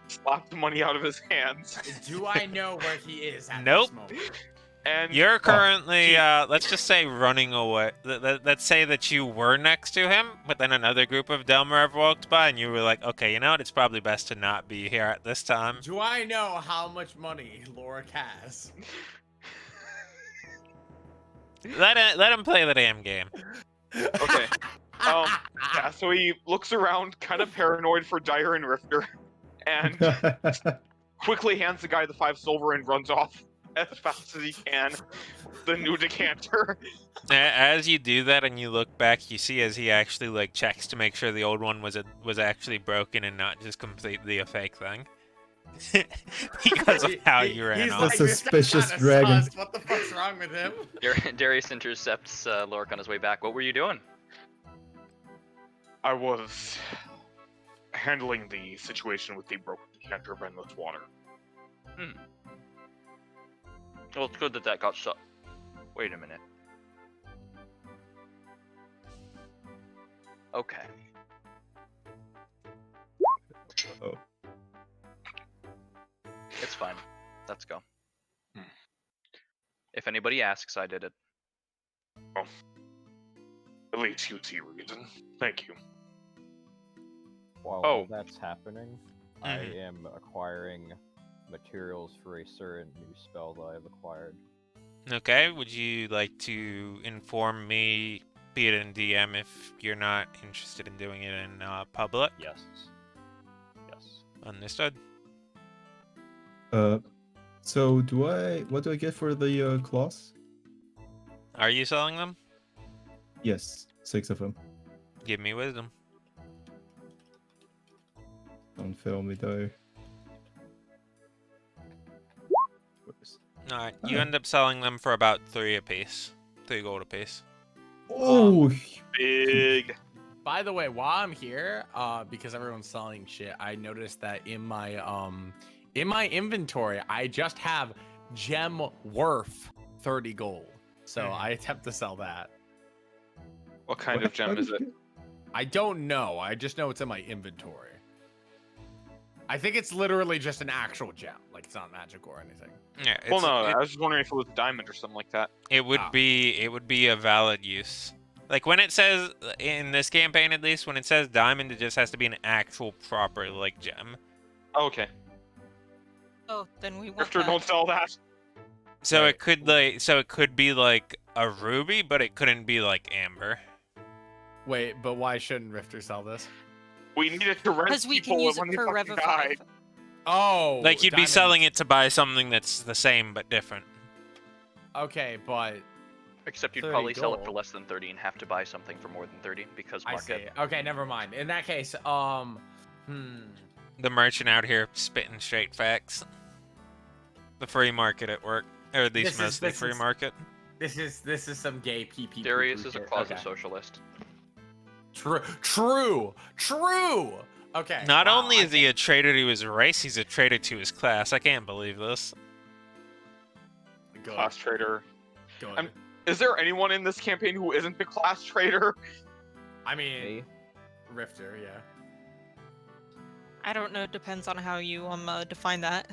slap the money out of his hands.
Do I know where he is at
Nope.
this moment?
And
You're currently,
gee.
let's just say, running away. Let's say that you were next to him, but then another group of Delmer walked by, and you were like, okay, you know what? It's probably best to not be here at this time.
Do I know how much money Lorik has?
Let him play the damn game.
Okay. Yeah, so he looks around, kind of paranoid for Dyer and Rifter, and quickly hands the guy the 5 silver and runs off as fast as he can. The new decanter.
As you do that and you look back, you see as he actually like checks to make sure the old one was actually broken and not just completely a fake thing. Because of how you ran
He's
off.
like,
A
"This guy's
suspicious
kinda
dragon."
sus. What the fuck's wrong with him?
Darius intercepts Lorik on his way back. What were you doing?
I was handling the situation with the broken decanter of endless water.
Well, it's good that got shut. Wait a minute. Okay.
Oh.
It's fine. Let's go.
Hmm.
If anybody asks, I did it.
At least you see reason. Thank you.
While
Oh.
all that's happening, I
Mhm.
am acquiring materials for a certain new spell that I've acquired.
Okay, would you like to inform me, be it in DM, if you're not interested in doing it in public?
Yes. Yes.
Understood.
So what do I get for the claws?
Are you selling them?
Yes, 6 of them.
Give me wisdom.
Don't fail me, Dyer.
Alright, you
Okay.
end up selling them for about 3 apiece. 3 gold apiece.
Oh,
Big.
By the way, while I'm here, because everyone's selling shit, I noticed that in my inventory, I just have gem worth 30 gold. So
Mhm.
I attempt to sell that.
What kind of gem is it?
I don't know. I just know it's in my inventory. I think it's literally just an actual gem. Like it's not magic or anything.
Yeah,
Well, no,
it,
I was just wondering if it was a diamond or something like that.
it would
Ah.
be a valid use. Like when it says in this campaign, at least when it says diamond, it just has to be an actual proper like gem.
Oh, okay.
Oh, then we want
Rifter,
that.
don't sell that.
So
Right.
it could be like a ruby, but it couldn't be like amber.
Wait, but why shouldn't Rifter sell this?
We need it to rent
Because we can
people
use
when
it
they
for
fucking
Rev
die.
5.
Oh,
Like you'd be
diamond.
selling it to buy something that's the same but different.
Okay, but
Except you'd
30
probably sell it for
gold.
less than 30 and have to buy something for more than 30 because
I
market.
see. Okay, never mind. In that case,
The merchant out here spitting straight facts. The free market at work, or at least mostly free market.
This is some gay PP.
Darius is a closet
Okay.
socialist.
True. Okay.
Not
wow,
only
I
is he a traitor to his race, he's a traitor to his class. I can't believe this.
Good.
Class trader.
Good.
I'm- Is there anyone in this campaign who isn't the class trader?
I mean,
Me?
Rifter, yeah.
I don't know. Depends on how you define that.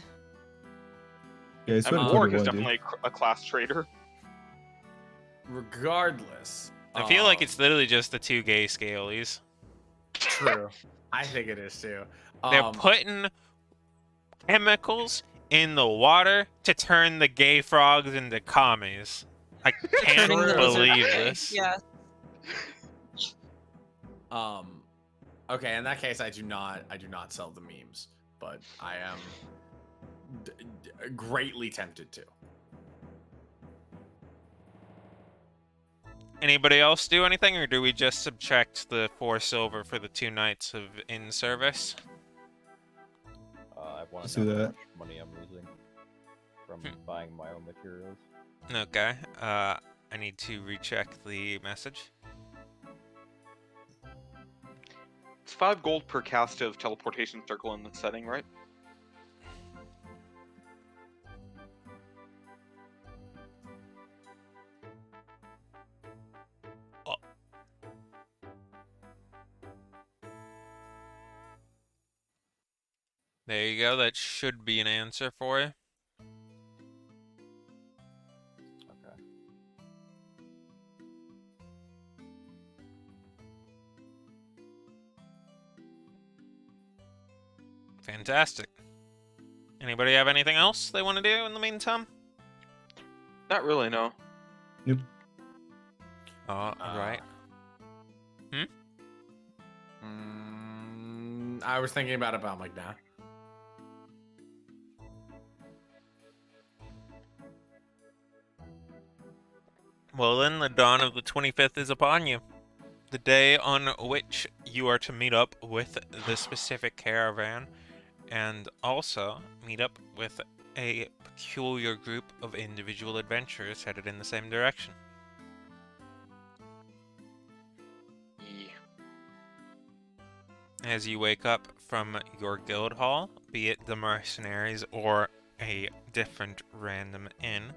Yeah, it's
I mean,
2021,
Warwick is
dude.
definitely a class trader.
Regardless.
I feel like it's literally just the two gay scalies.
true. I think it is too.
They're putting chemicals in the water to turn the gay frogs into commies. I can't
Turning the lizard
believe
gay.
this.
Yeah.
Okay, in that case I do not sell the memes, but I am greatly tempted to.
Anybody else do anything, or do we just subtract the 4 silver for the 2 nights of in service?
I want
Let's
to
do
know how
that.
much money I'm losing from buying my own materials.
Okay. I need to recheck the message.
It's 5 gold per cast of teleportation circle in the setting, right?
There you go. That should be an answer for you.
Okay.
Fantastic. Anybody have anything else they want to do in the meantime?
Not really, no.
Right.
I was thinking about it, but I'm like, nah.
Well, then, the dawn of the 25th is upon you. The day on which you are to meet up with the specific caravan, and also meet up with a peculiar group of individual adventurers headed in the same direction. As you wake up from your guild hall, be it the mercenaries or a different random inn,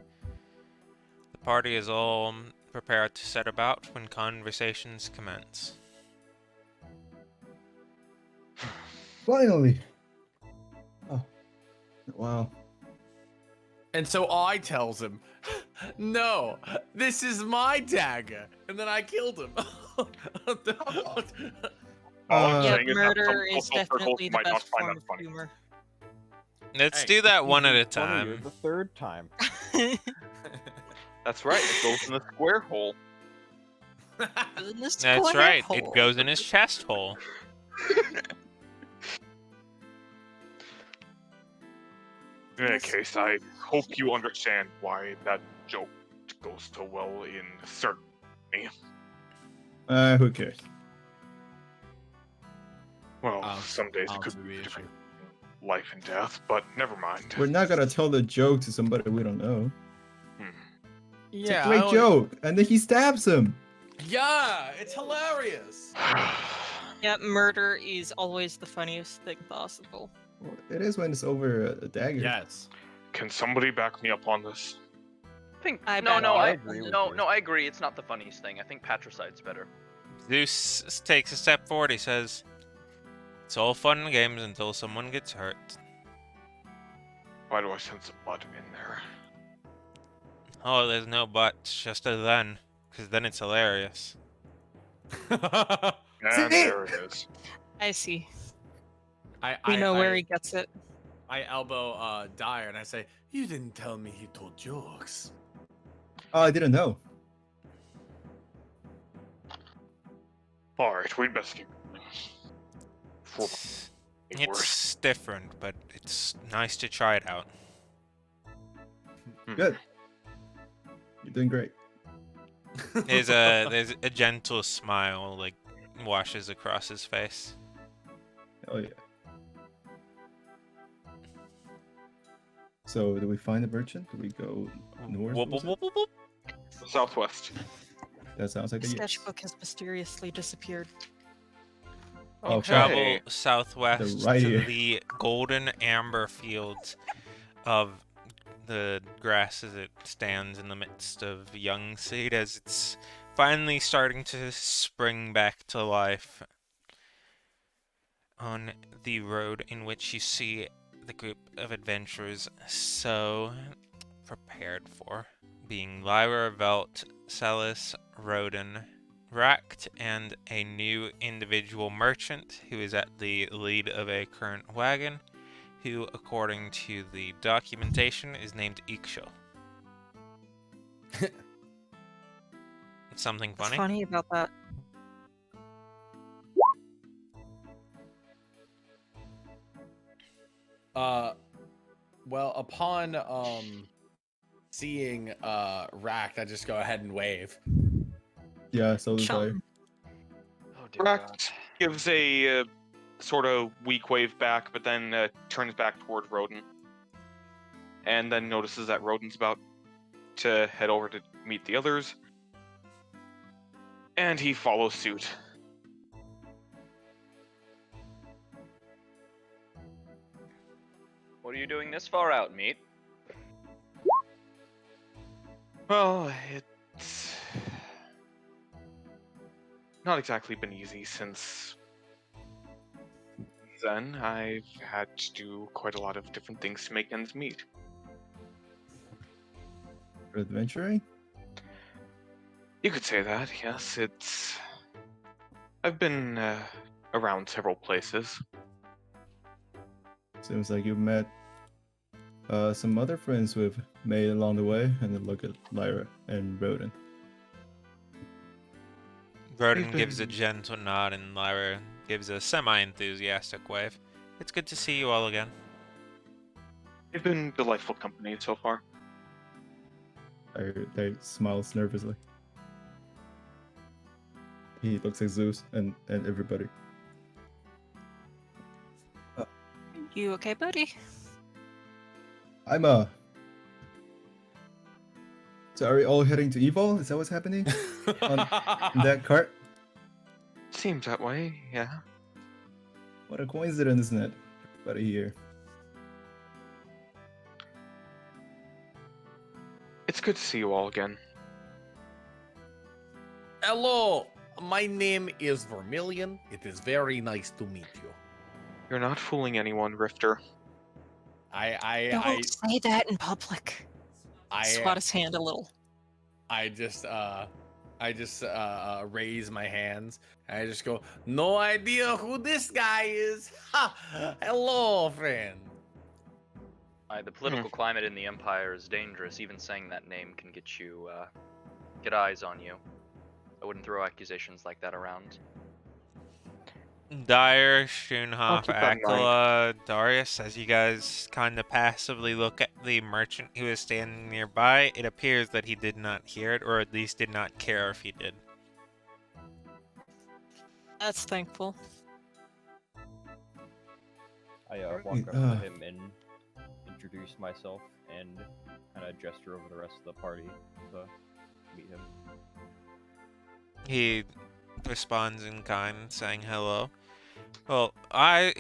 the party is all prepared to set about when conversations commence.
Finally. Oh. Wow.
And so I tells him, no, this is my dagger. And then I killed him.
All I'm
Yeah,
saying is that some
murder is
social circles
definitely the
might not
best
find
form
that
of
funny.
humor.
Let's
Hey,
do that one at a
Even funnier
time.
the third time.
That's right, it goes in the square hole.
That's right, it goes in his chest hole.
In any case, I hope you understand why that joke goes so well in certain.
Who cares?
Well,
Um,
some days it
um,
could
to
be
be
different. Life and death, but never mind.
We're not gonna tell the joke to somebody we don't know. It's
Yeah,
a great joke, and then he stabs him.
Yeah, it's hilarious.
Yeah, murder is always the funniest thing possible.
Well, it is when it's over a dagger.
Yes.
Can somebody back me up on this?
I think
I
no,
bet
no,
I
I
agree with
no,
you.
no, I agree. It's not the funniest thing. I think patricide's better.
Zeus takes a step forward. He says, "It's all fun and games until someone gets hurt."
Why do I sense a butt in there?
Oh, there's no buts, just a then, because then it's hilarious.
And there it is.
I see.
I
We know where he gets it.
I elbow Dyer and I say, "You didn't tell me he told jokes."
Oh, I didn't know.
All right, we'd best keep.
It's different, but it's nice to try it out.
Good. You're doing great.
There's a gentle smile like washes across his face.
Oh yeah. So, do we find the merchant? Do we go north?
Whoop,
was
whoop,
it?
whoop, whoop, whoop.
Southwest.
That sounds like
The
a yes.
sketchbook has mysteriously disappeared.
You
Okay.
travel southwest
right
to
ear.
the golden amber fields of the grass as it stands in the midst of young seed as it's finally starting to spring back to life on the road in which you see the group of adventurers so prepared for, being Lyra, Velt, Celis, Roden, Ract, and a new individual merchant who is at the lead of a current wagon, who, according to the documentation, is named Iksho. Something
What's
funny?
funny about that?
Well, upon seeing Racked, I just go ahead and wave.
Yeah, so does I.
Chum.
Oh dear God.
Ract gives a sort of weak wave back, but then turns back toward Roden. And then notices that Roden's about to head over to meet the others. And he follows suit.
What are you doing this far out, meat?
Well, it's not exactly been easy since then. I've had to do quite a lot of different things to make ends meet.
For adventuring?
You could say that, yes. I've been around several places.
Seems like you've met some other friends we've made along the way, and then look at Lyra and Roden.
Roden
We've
gives a
been-
gentle nod and Lyra gives a semi-enthusiastic wave. It's good to see you all again.
They've been delightful company so far.
They smiles nervously. He looks at Zeus and everybody.
You okay, buddy?
I'm So are we all heading to Evil? Is that what's happening? In that cart?
Seems that way, yeah.
What a coincidence, isn't it? Everybody here.
It's good to see you all again.
Hello, my name is Vermilion. It is very nice to meet you.
You're not fooling anyone, Rifter.
Don't say that in public. Swat his hand a little.
I just raise my hands and I just go, no idea who this guy is. Ha! Hello, friend.
The political climate in the Empire is dangerous. Even saying that name can get you, get eyes on you. I wouldn't throw accusations like that around.
Dyer,
I'll
Schoonhoff,
keep that in mind.
Akela, Darius, as you guys kind of passively look at the merchant who is standing nearby, it appears that he did not hear it, or at least did not care if he did.
That's thankful.
I walk up to him and introduce myself and kind of gesture over the rest of the party to meet him.
He responds in kind, saying hello. Well, I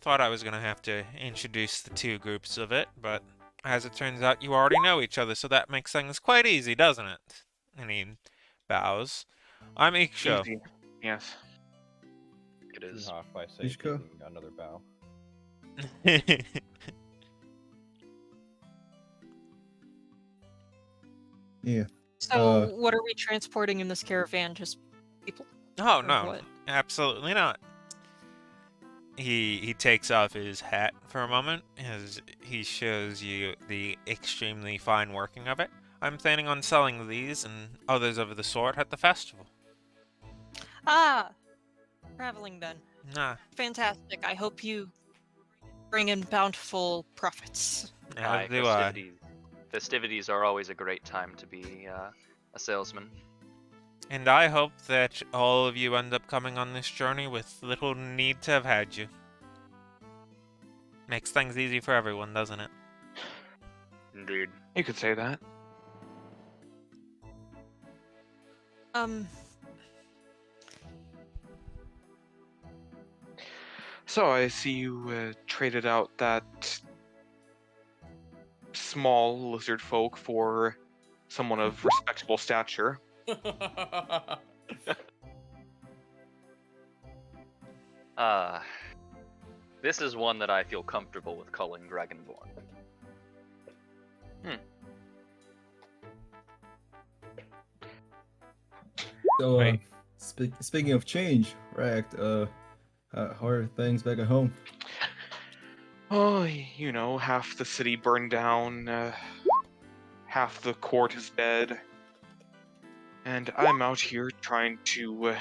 thought I was gonna have to introduce the two groups of it, but as it turns out, you already know each other, so that makes things quite easy, doesn't it? And he bows. I'm Iksho.
Easy. Yes.
It is.
Schoonhoff, I say,
Ishka?
taking another bow.
Yeah.
So, what are we transporting in this caravan? Just people?
Oh
Or
no,
what?
absolutely not. he takes off his hat for a moment as he shows you the extremely fine working of it. I'm planning on selling these and others of the sort at the festival.
Ah, traveling then.
Ah,
Fantastic. I hope you bring in bountiful profits.
as
Aye,
do I.
festivities are always a great time to be a salesman.
And I hope that all of you end up coming on this journey with little need to have had you. Makes things easy for everyone, doesn't it?
Indeed.
You could say that. So I see you traded out that small lizard folk for someone of respectable stature.
This is one that I feel comfortable with calling Dragonborn.
So,
Right.
speaking of change, Racked, how are things back at home?
Oh, half the city burned down, half the court is dead, and I'm out here trying to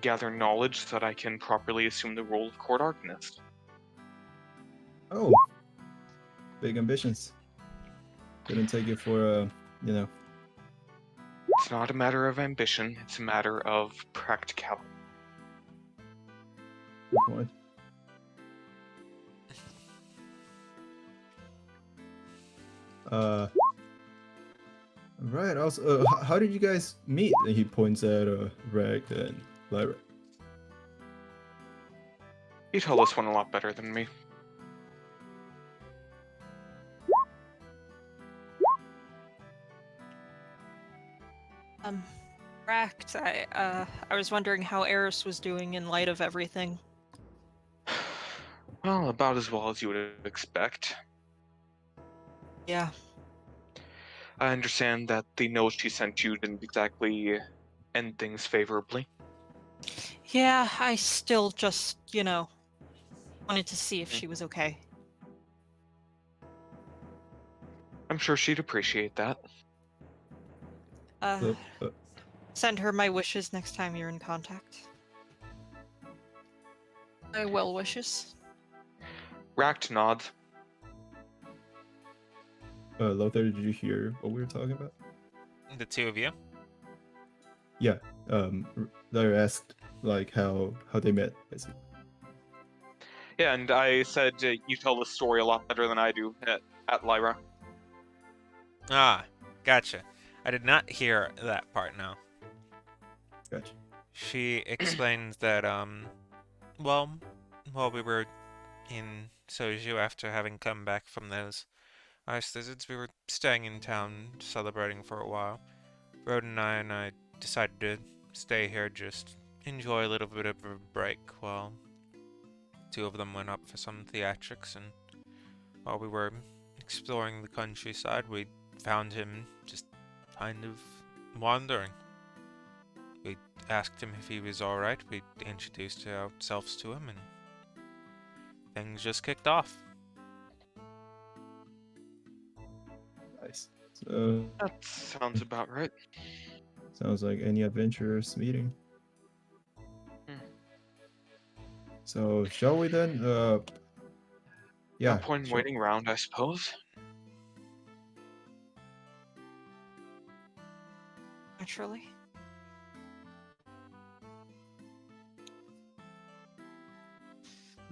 gather knowledge so that I can properly assume the role of court arcanist.
Oh, big ambitions. Couldn't take it for,
It's not a matter of ambition, it's a matter of practicality.
good point. Right. Also, how did you guys meet? And he points at Racked and Lyra.
You tell this one a lot better than me.
Racked, I was wondering how Eris was doing in light of everything.
Well, about as well as you would expect.
Yeah.
I understand that the note she sent you didn't exactly end things favorably.
Yeah, I still just, wanted to see if she was okay.
I'm sure she'd appreciate that.
So,
Send her my wishes next time you're in contact. My well wishes.
Racked nods.
Lothar, did you hear what we were talking about?
The two of you.
Yeah. Lyra asked like how they met, basically.
Yeah, and I said you tell the story a lot better than I do at Lyra.
Ah, gotcha. I did not hear that part now.
Gotcha.
She explains that, well, while we were in Soju after having come back from those ice lizards, we were staying in town celebrating for a while. Roden and I decided to stay here, just enjoy a little bit of a break while two of them went up for some theatrics, and while we were exploring the countryside, we found him just kind of wandering. We asked him if he was alright, we introduced ourselves to him, and things just kicked off.
Nice. So
That sounds about right.
sounds like any adventurous meeting. So shall we then? Yeah.
No point in
sure.
waiting around, I suppose.
Naturally.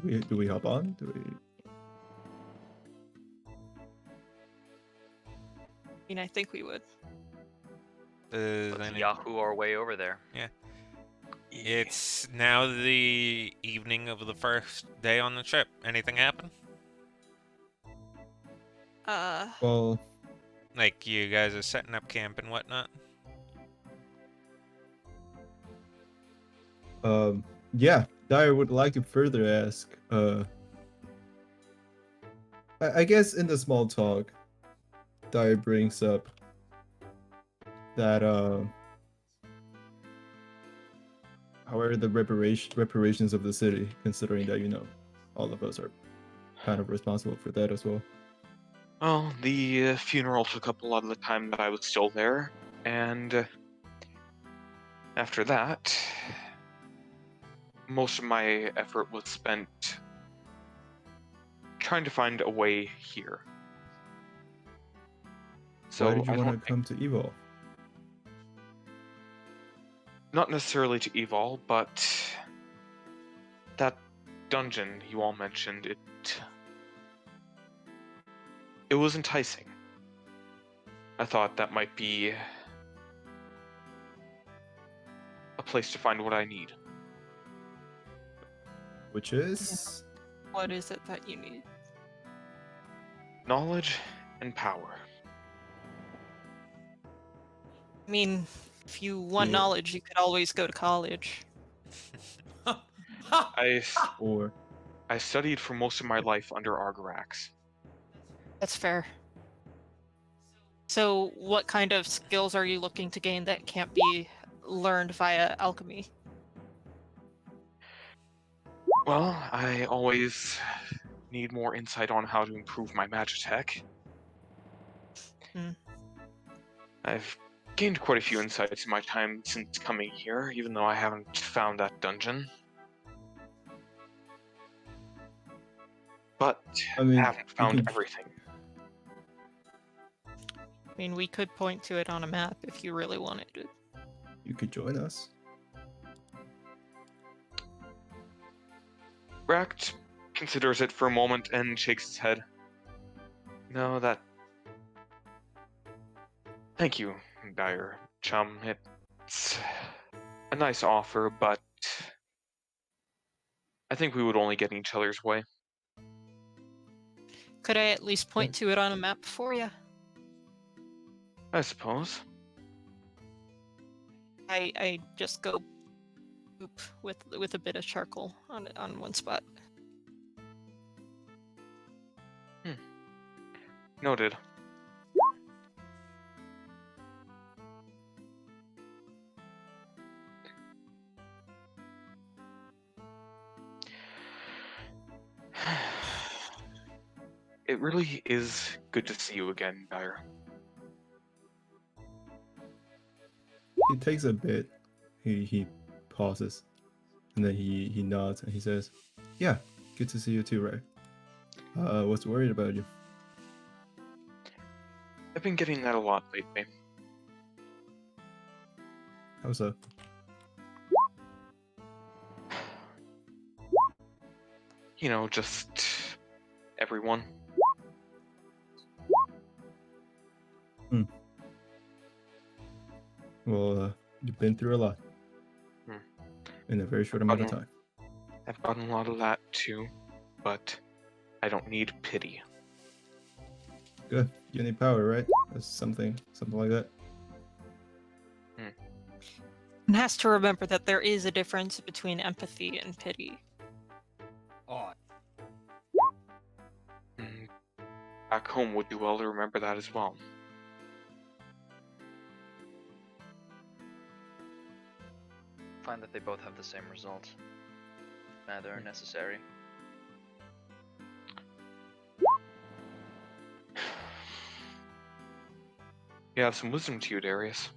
Do we hop on? Do we?
I mean, I think we would.
Let's Yahoo our way over there.
It's now the evening of the first day on the trip. Anything happen?
Well,
Like, you guys are setting up camp and whatnot?
yeah. Dyer would like to further ask. I guess in the small talk, Dyer brings up that however the reparations of the city, considering that all of us are kind of responsible for that as well.
Well, the funeral took up a lot of the time that I was still there, and after that, most of my effort was spent trying to find a way here. So
Why did you
I
want
don't
to come to Evolve?
not necessarily to Evol, but that dungeon you all mentioned, it was enticing. I thought that might be a place to find what I need.
Which is
What is it that you need?
Knowledge and power.
I mean, if you want
Yeah.
knowledge, you could always go to college.
or
I studied for most of my life under Argorax.
That's fair. So, what kind of skills are you looking to gain that can't be learned via alchemy?
Well, I always need more insight on how to improve my magitech.
Hmm.
I've gained quite a few insights in my time since coming here, even though I haven't found that dungeon. But
I
I
mean,
haven't found
can-
everything.
I mean, we could point to it on a map if you really wanted it.
you could join us.
Ract considers it for a moment and shakes his head. No, that... Thank you, Dire Chum. It's a nice offer, but I think we would only get in each other's way.
Could I at least point to it on a map for you?
I suppose.
I just go boop with a bit of charcoal on one spot.
Noted. It really is good to see you again, Dire.
He takes a bit. He pauses, and then he nods and he says, "Yeah, good to see you too, Ray. What's worried about you?"
I've been getting that a lot lately.
How so?
You know, just everyone.
Well, you've been through a lot in a very short amount of time.
I've gotten a lot of that too, but I don't need pity.
Good. You need power, right? That's something like that.
One has to remember that there is a difference between empathy and pity.
Oh,
Back home would do well to remember that as well.
Find that they both have the same result. Neither are necessary.
You have some wisdom to you, Darius.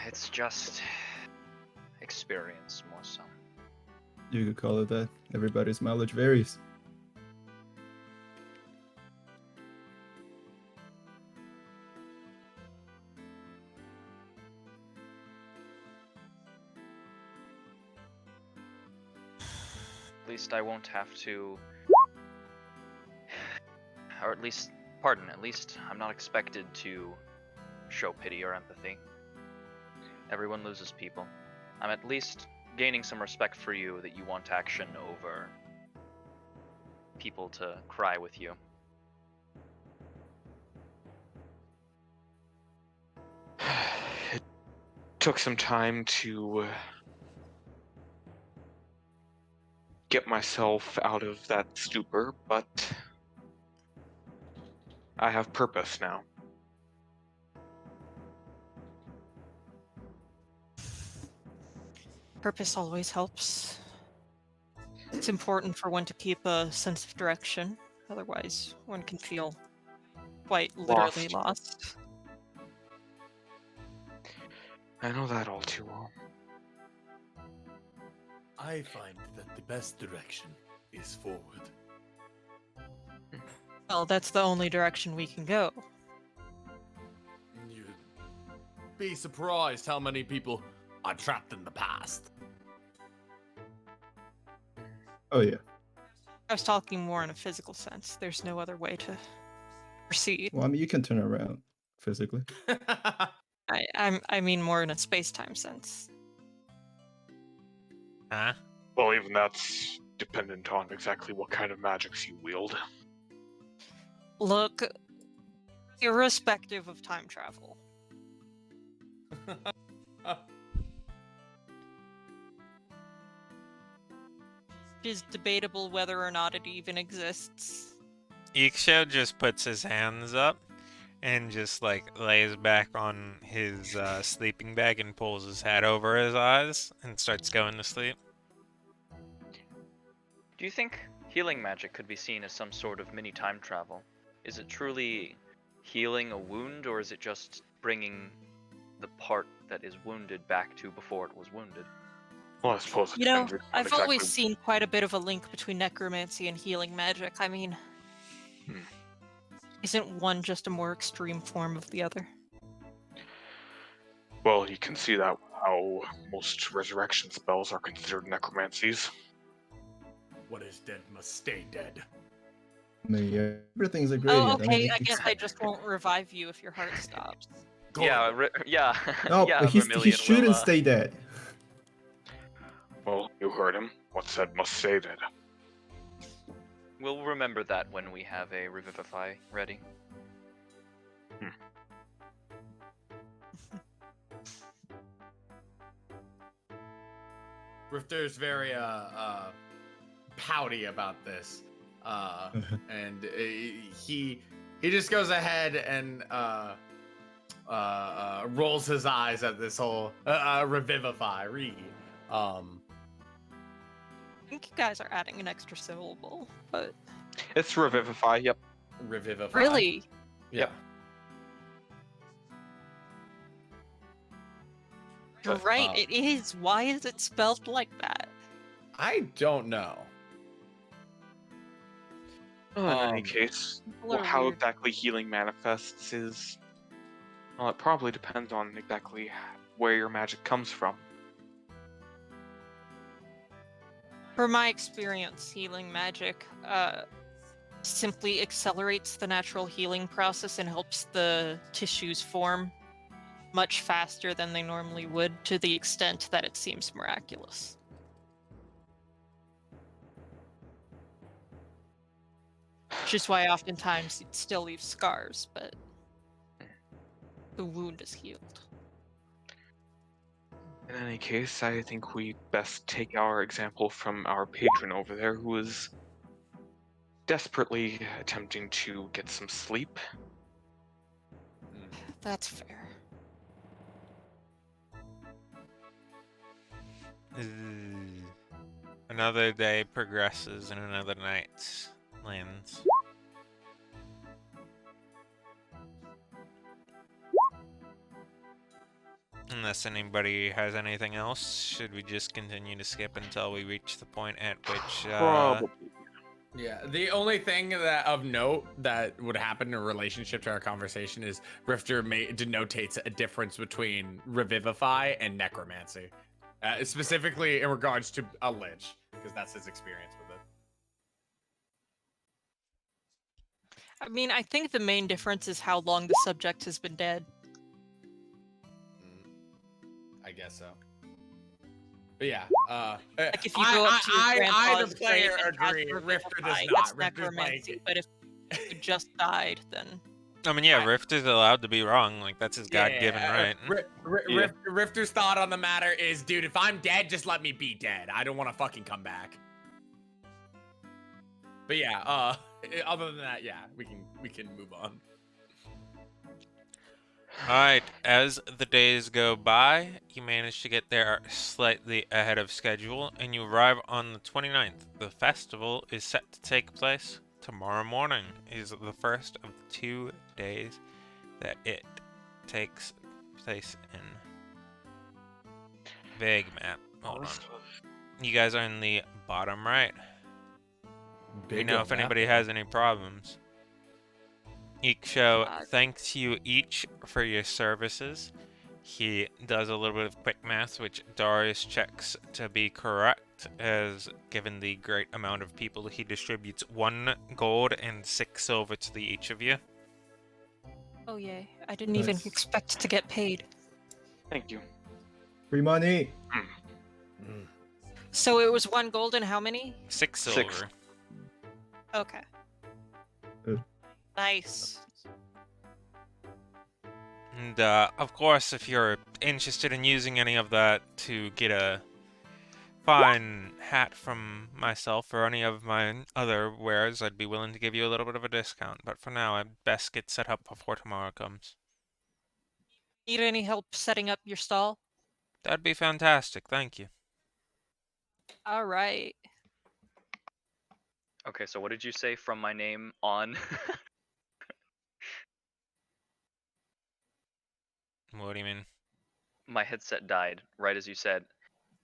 It's just experience more so.
You could call it that. Everybody's mileage varies.
At least I won't have to... Or at least I'm not expected to show pity or empathy. Everyone loses people. I'm at least gaining some respect for you that you want action over people to cry with you.
It took some time to get myself out of that stupor, but I have purpose now.
Purpose always helps. It's important for one to keep a sense of direction. Otherwise, one can feel quite literally lost.
I know that all too well.
I find that the best direction is forward.
Well, that's the only direction we can go.
You'd be surprised how many people are trapped in the past.
Oh yeah.
I was talking more in a physical sense. There's no other way to proceed.
Well, I mean, you can turn around physically.
I mean more in a space-time sense.
Huh?
Well, even that's dependent on exactly what kind of magics you wield.
Look, irrespective of time travel, it is debatable whether or not it even exists.
Iksho just puts his hands up and just like lays back on his sleeping bag and pulls his hat over his eyes and starts going to sleep.
Do you think healing magic could be seen as some sort of mini time travel? Is it truly healing a wound, or is it just bringing the part that is wounded back to before it was wounded?
Well, I suppose it
You know,
depends on
I've
exactly.
always seen quite a bit of a link between necromancy and healing magic. I mean, isn't one just a more extreme form of the other?
Well, you can see that how most resurrection spells are considered necromancies.
What is dead must stay dead.
I mean, yeah, everything's a
Oh,
gradient. I
okay.
mean,
I guess they just won't revive you if your heart stops.
Yeah, yeah,
No,
yeah.
but he
Vermilion
shouldn't
will,
stay dead.
Well, you heard him. What said must stay dead.
We'll remember that when we have a revivify ready.
Rifter's very pouty about this, and he just goes ahead and rolls his eyes at this whole revivify.
I think you guys are adding an extra syllable, but
It's revivify. Yep.
Revivify.
really,
Yeah.
you're
But,
right. It is. Why is it spelled like that?
I don't know.
Well, in any case,
People are
how
weird.
exactly healing manifests is... Well, it probably depends on exactly where your magic comes from.
From my experience, healing magic simply accelerates the natural healing process and helps the tissues form much faster than they normally would, to the extent that it seems miraculous. Which is why oftentimes it still leaves scars, but the wound is healed.
In any case, I think we best take our example from our patron over there, who is desperately attempting to get some sleep.
That's fair.
Another day progresses and another night lands. Unless anybody has anything else, should we just continue to skip until we reach the point at which
Probably.
Yeah, the only thing that of note that would happen in relationship to our conversation is Rifter denotates a difference between revivify and necromancy, specifically in regards to a lich, because that's his experience with it.
I mean, I think the main difference is how long the subject has been dead.
I guess so. But yeah,
Like if you go up to your grandpa's
either player
grave and cast
agree. Rifter does
Revivify,
not.
that's
Rifter's
necromancy.
like,
But if you just died, then
I mean, yeah, Rift is allowed to be wrong. Like, that's his God-given right.
Rifter's thought on the matter is, dude, if I'm dead, just let me be dead. I don't want to fucking come back. But yeah, other than that, yeah, we can move on.
Alright, as the days go by, you manage to get there slightly ahead of schedule, and you arrive on the 29th. The festival is set to take place tomorrow morning. It is the first of the 2 days that it takes place in. Vague map. Hold on. You guys are in the bottom right. Let me know if anybody has any problems. Iksho thanks you each for your services. He does a little bit of quick math, which Darius checks to be correct, as given the great amount of people he distributes 1 gold and 6 silver to each of you.
Oh yay! I didn't even
Nice.
expect to get paid.
Thank you.
Free money.
So it was 1 gold and how many?
6
Six.
silver.
Okay.
Good.
Nice.
And of course, if you're interested in using any of that to get a fine hat from myself or any of my other wares, I'd be willing to give you a little bit of a discount. But for now, I'd best get set up before tomorrow comes.
Need any help setting up your stall?
That'd be fantastic, thank you.
All right.
Okay, so what did you say from my name on?
What do you mean?
My headset died right as you said.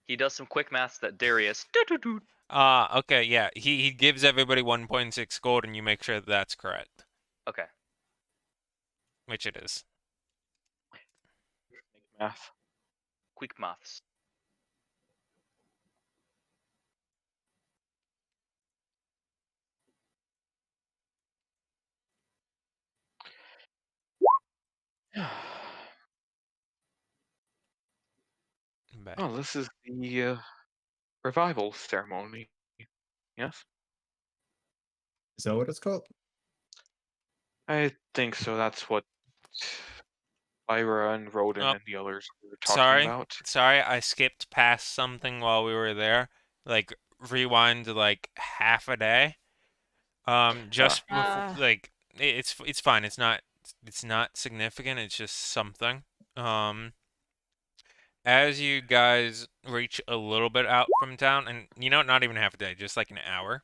He does some quick maths that Darius.
Okay, yeah. He gives everybody 1.6 gold, and you make sure that that's correct.
Okay.
Which it is.
Math.
Quick maths.
But
Oh, this is the revival ceremony. Yes,
Is that what it's called?
I think so. That's what Ira and Roden
Oh,
and the others were talking about.
sorry, I skipped past something while we were there. Like, rewind like half a day. Just before, like, it's fine. It's not significant. It's just something. Um, as you guys reach a little bit out from town, and not even half a day, just like an hour.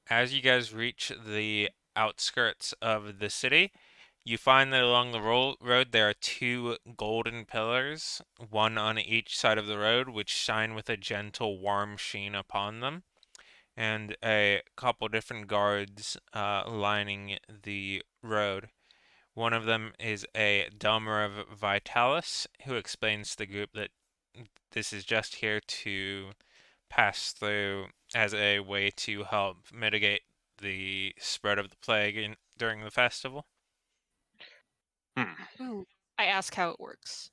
As you guys reach the outskirts of the city, you find that along the road there are 2 golden pillars, one on each side of the road, which shine with a gentle, warm sheen upon them, and a couple different guards lining the road. One of them is a Delmer of Vitalis, who explains to the group that this is just here to pass through as a way to help mitigate the spread of the plague during the festival.
Ooh. I ask how it works.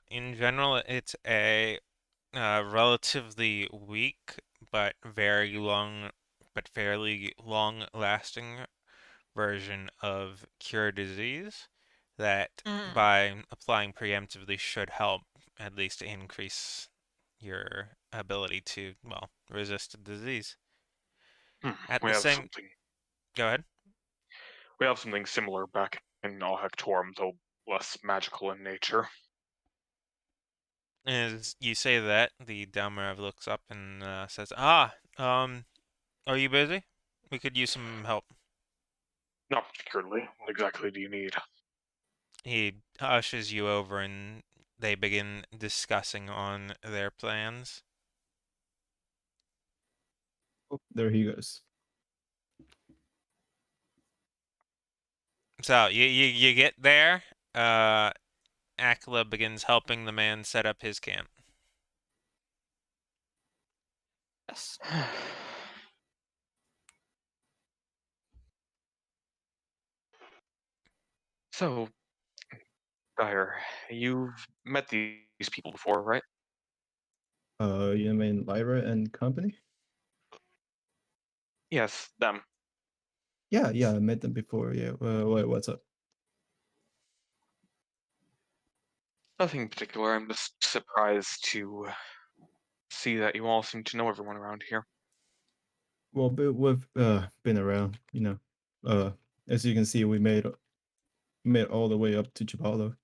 In general, it's a relatively weak but very long, but fairly long-lasting version of cure disease that, by applying preemptively, should help at least increase your ability to, well, resist the disease. At
We
the
have
same,
something.
go ahead.
We have something similar back in Hectorum, though less magical in nature.
As you say that, the Dalmarev looks up and says, are you busy? We could use some help.
Not particularly. What exactly do you need?
He ushers you over and they begin discussing on their plans.
Oh, there he goes.
So, you get there, Akela begins helping the man set up his camp.
Yes.
So, Dyer, you've met these people before, right?
You mean Lyra and company?
Yes, them.
Yeah, I met them before. Yeah. What's up?
Nothing particular. I'm just surprised to see that you all seem to know everyone around here.
Well, we've been around, you know. As you can see, we made made it all the way up to Chipalo.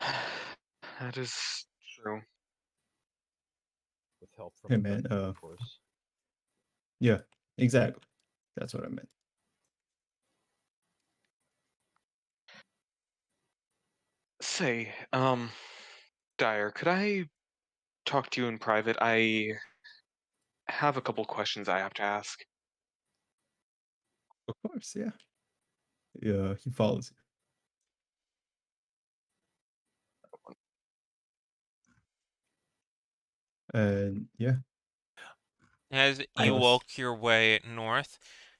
That is true.
With help from
Hey
a
man,
vendor, of course.
yeah, exactly. That's what I meant.
Say, Dyer, could I talk to you in private? I have a couple questions I have to ask.
Of course, yeah. Yeah, he follows you. And yeah,
As
I
you
was
walk your way north,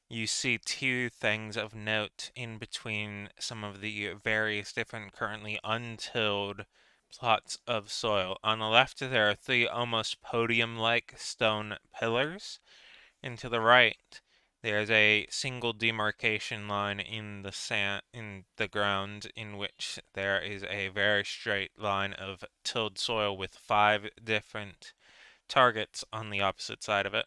you see two things of note in between some of the various different currently untilled plots of soil. On the left, there are three almost podium-like stone pillars, and to the right, there's a single demarcation line in the ground in which there is a very straight line of tilled soil with 5 different targets on the opposite side of it.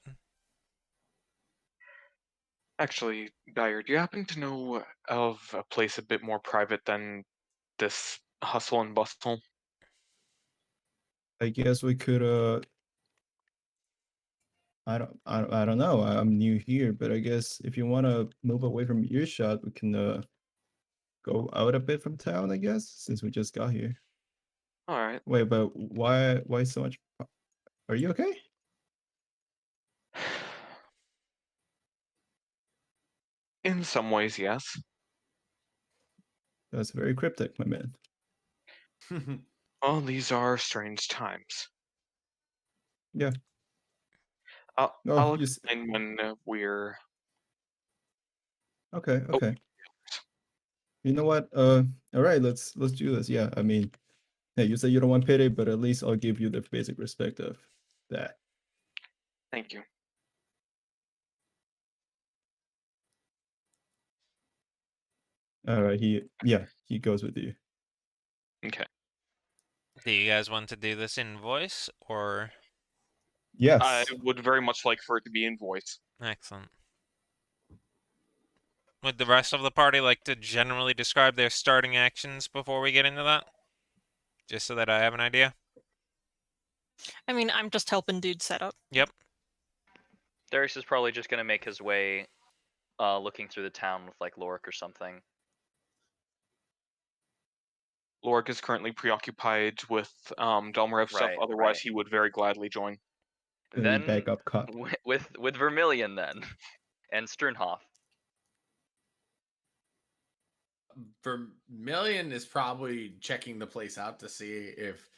Actually, Dyer, do you happen to know of a place a bit more private than this hustle and bustle?
I guess we could I don't know. I'm new here, but I guess if you want to move away from earshot, we can go out a bit from town, I guess, since we just got here.
All right.
Wait, but why so much? Are you okay?
In some ways, yes.
That's very cryptic, my man.
Well, these are strange times.
Yeah. No,
I'll
you
explain when we're.
okay,
Oh,
okay. You know what? All right, let's do this. Yeah, I mean, hey, you say you don't want pity, but at least I'll give you the basic respect of that.
thank you.
All right, he goes with you.
Okay.
Do you guys want to do this in voice or?
I
Yes.
would very much like for it to be in voice.
Excellent. Would the rest of the party like to generally describe their starting actions before we get into that? Just so that I have an idea?
I mean, I'm just helping dude set up.
Yep.
Darius is probably just gonna make his way, looking through the town with like Lorik or something.
Lorik is currently preoccupied with Dalmarev stuff.
Right,
Otherwise,
right.
he would very gladly join.
Gonna be
Then
backup cop.
with Vermilion then, and Sternhoff.
Vermilion is probably checking the place out to see if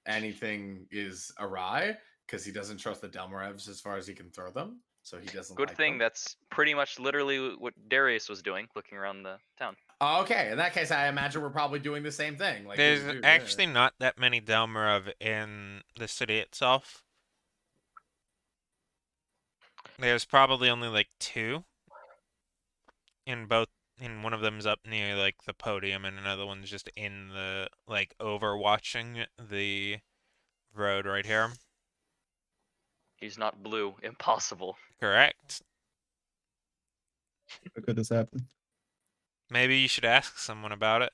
anything is awry because he doesn't trust the Delmarevs as far as he can throw them, so he doesn't
Good
like
thing
them.
that's pretty much literally what Darius was doing, looking around the town.
Okay, in that case, I imagine we're probably doing the same thing. Like,
There's
dude,
actually not that many Delmarov in the city itself. There's probably only like 2. In both, and one of them's up near like the podium, and another one's just in the like overwatching the road right here.
He's not blue. Impossible.
Correct.
How could this happen?
Maybe you should ask someone about it.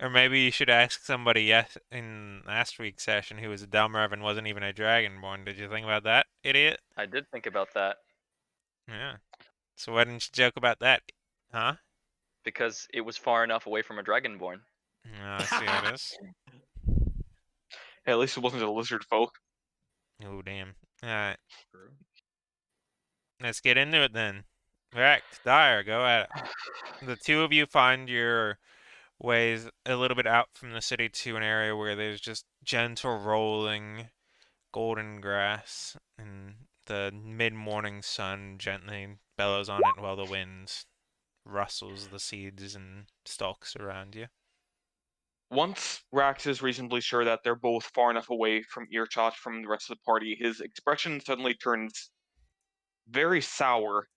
Or maybe you should ask somebody in last week's session who was a Delmarv and wasn't even a Dragonborn. Did you think about that, idiot?
I did think about that
Yeah. So why didn't you joke about that? Huh?
because it was far enough away from a Dragonborn.
Oh, I see how it is.
Hey, at least it wasn't a lizard folk.
Oh, damn. Alright. Let's get into it then. Rex, Dyer, go at it. The two of you find your ways a little bit out from the city to an area where there's just gentle rolling golden grass, and the mid-morning sun gently bellows on it while the wind rustles the seeds and stalks around you.
Once Rax is reasonably sure that they're both far enough away from earshot from the rest of the party, his expression suddenly turns very sour,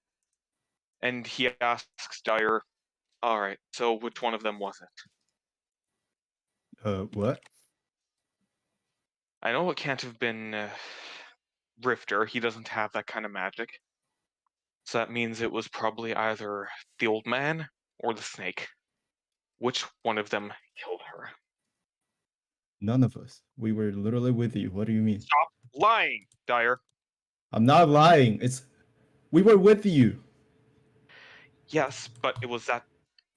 and he asks Dyer, "All right, so which one of them was it?"
What?
I know it can't have been Rifter. He doesn't have that kind of magic. So that means it was probably either the old man or the snake? Which one of them killed her?
None of us. We were literally with you. What do you mean?
Stop lying, Dyer.
I'm not lying. We were with you.
Yes, but it was that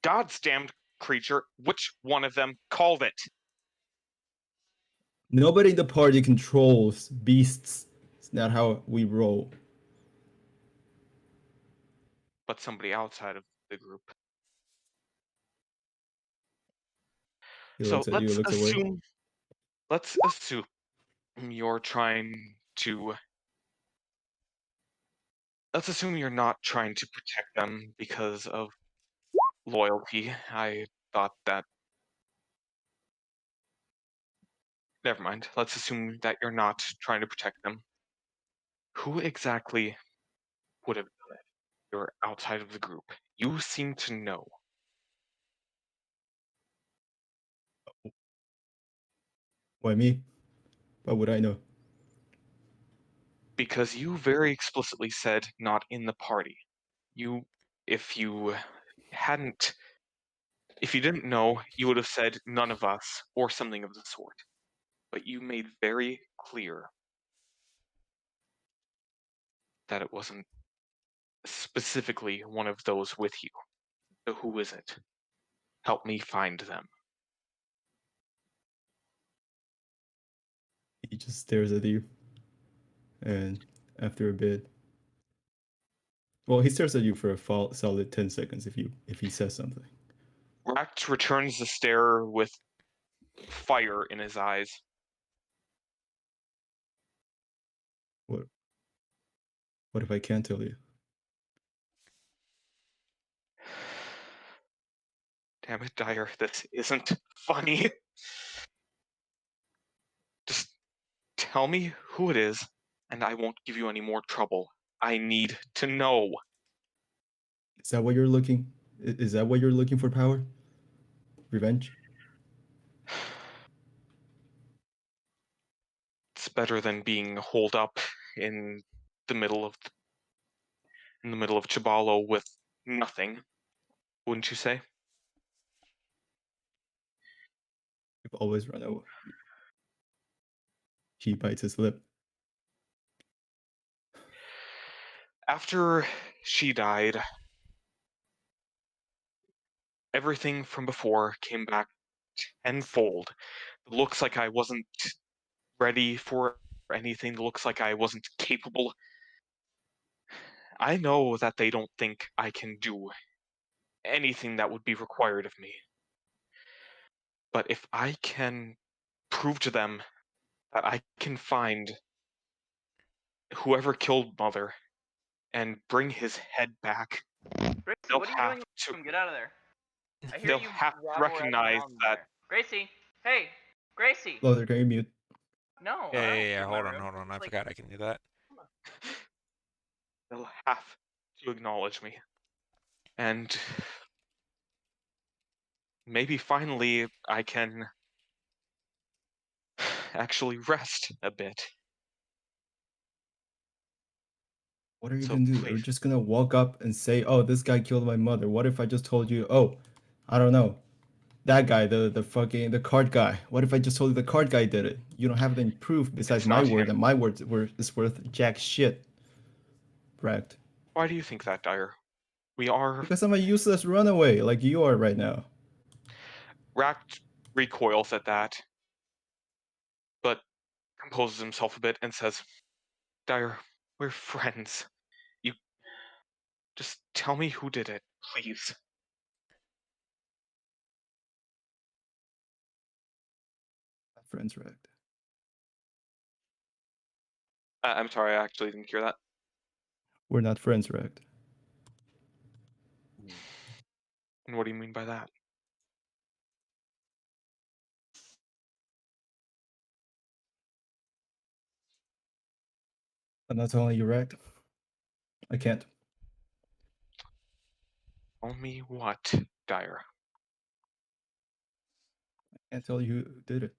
God's damned creature. Which one of them called it?
Nobody in the party controls beasts. It's not how we roll.
But somebody outside of the group.
He
So
looks at you, looks away.
let's assume you're trying to. Let's assume you're not trying to protect them because of loyalty. I thought that. Never mind. Let's assume that you're not trying to protect them. Who exactly would have done it? You're outside of the group. You seem to know.
Why me? Why would I know?
Because you very explicitly said not in the party. If you hadn't, if you didn't know, you would have said none of us or something of the sort. But you made very clear that it wasn't specifically one of those with you. So who is it? Help me find them.
He just stares at you. And after a bit, well, he stares at you for a solid 10 seconds if he says something.
Ract returns the stare with fire in his eyes.
What if I can't tell you?
Damn it, Dyer, this isn't funny. Just tell me who it is, and I won't give you any more trouble. I need to know.
Is that what you're looking? Is that what you're looking for? Power? Revenge?
It's better than being holed up in the middle of Chibalo with nothing, wouldn't you say?
You've always run away. He bites his lip.
After she died, everything from before came back tenfold. It looks like I wasn't ready for anything. It looks like I wasn't capable. I know that they don't think I can do anything that would be required of me. But if I can prove to them that I can find whoever killed Mother and bring his head back,
Gracie,
they'll
what are you
have
doing?
to
Get out of there. I hear
they'll
you
have to
rabble-rousing
recognize
around
that
there. Gracie, hey, Gracie.
Loader, can you mute?
No,
Yeah,
I don't
yeah, yeah.
leave my
Hold on,
room.
hold on. I
Like,
forgot I can do that.
they'll have to acknowledge me. And maybe finally I can actually rest a bit.
What are you
So
gonna do? Are you
please,
just gonna walk up and say, "Oh, this guy killed my mother"? What if I just told you, "Oh, I don't know, that guy, the card guy"? What if I just told you the card guy did it? You don't have any proof besides
it's
my
not
word,
him.
and my word is worth jack shit. Correct?
Why do you think that, Dyer? We are.
Because I'm a useless runaway like you are right now.
Racked recoils at that, but composes himself a bit and says, Dyer, we're friends. You just tell me who did it, please.
Friends wrecked.
I'm sorry, I actually didn't hear that.
We're not friends wrecked.
And what do you mean by that?
I'm not telling you wrecked. I can't.
Tell me what, Dyer.
I can't tell you who did it.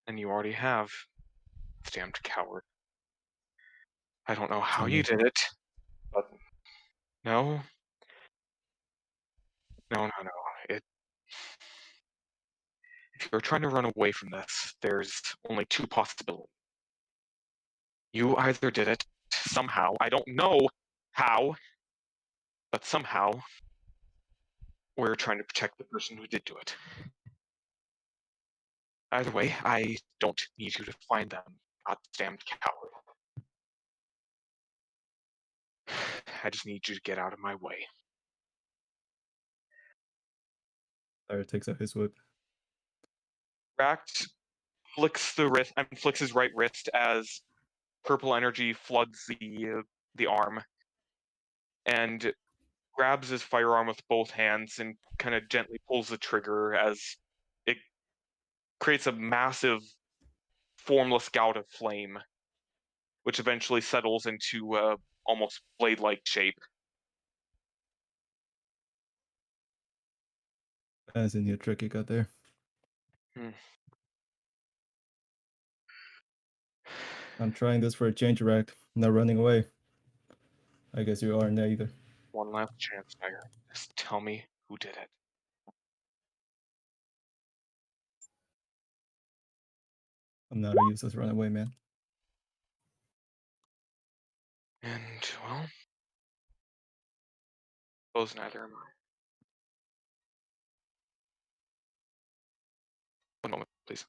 And you already have, damned coward. I don't know how
Tell
you
me.
did it, but no, no. It. If you're trying to run away from this, there's only two possibilities. You either did it somehow. I don't know how, but somehow we're trying to protect the person who did do it. Either way, I don't need you to find them, goddamn coward. I just need you to get out of my way.
Dyer takes out his whip.
Ract flicks his right wrist as purple energy floods the arm, and grabs his firearm with both hands and kind of gently pulls the trigger as it creates a massive, formless gout of flame, which eventually settles into a almost blade-like shape.
That's a new trick you got there. I'm trying this for a change, Ract. Not running away. I guess you aren't either.
One last chance, Dyer. Just tell me who did it.
I'm not a useless runaway man.
And, well, suppose neither am I. One moment, please.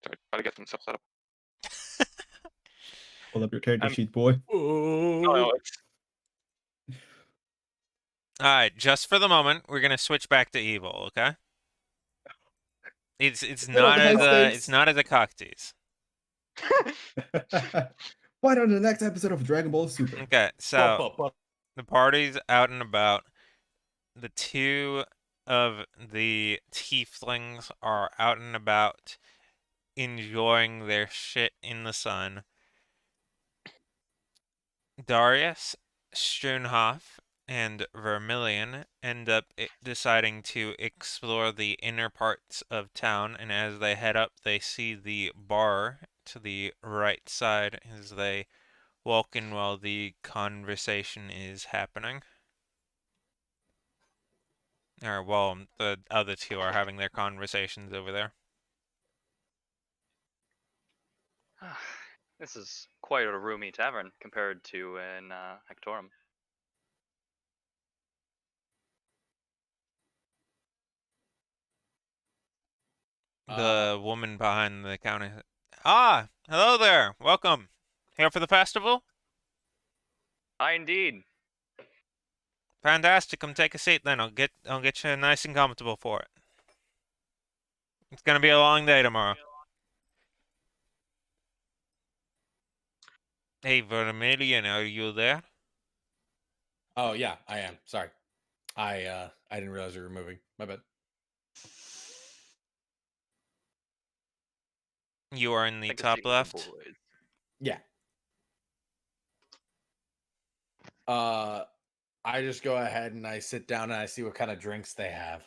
Sorry, gotta get some stuff set up.
Pull up your character
I'm-
sheet, boy.
No, it's
All right, just for the moment, we're gonna switch back to evil. Okay. It's
Instead of high
it's
stakes.
not as a cock tease.
Why not the next episode of Dragon Ball Super?
Okay, so the party's out and about. The two of the tieflings are out and about, enjoying their shit in the sun. Darius, Struenhof, and Vermilion end up deciding to explore the inner parts of town, and as they head up, they see the bar to the right side as they walk in while the conversation is happening. Or while the other two are having their conversations over there.
This is quite a roomy tavern compared to in Hectorum.
The woman behind the counter. Ah, hello there. Welcome. Here for the festival?
Indeed.
Fantastic. Come take a seat then. I'll get you nice and comfortable for it. It's gonna be a long day tomorrow. Hey, Vermilion, are you there?
Oh yeah, I am. Sorry, I didn't realize you were moving. My bad.
You are in the
Take a
top
seat with the
left.
boys.
Yeah. I just go ahead and I sit down and I see what kind of drinks they have.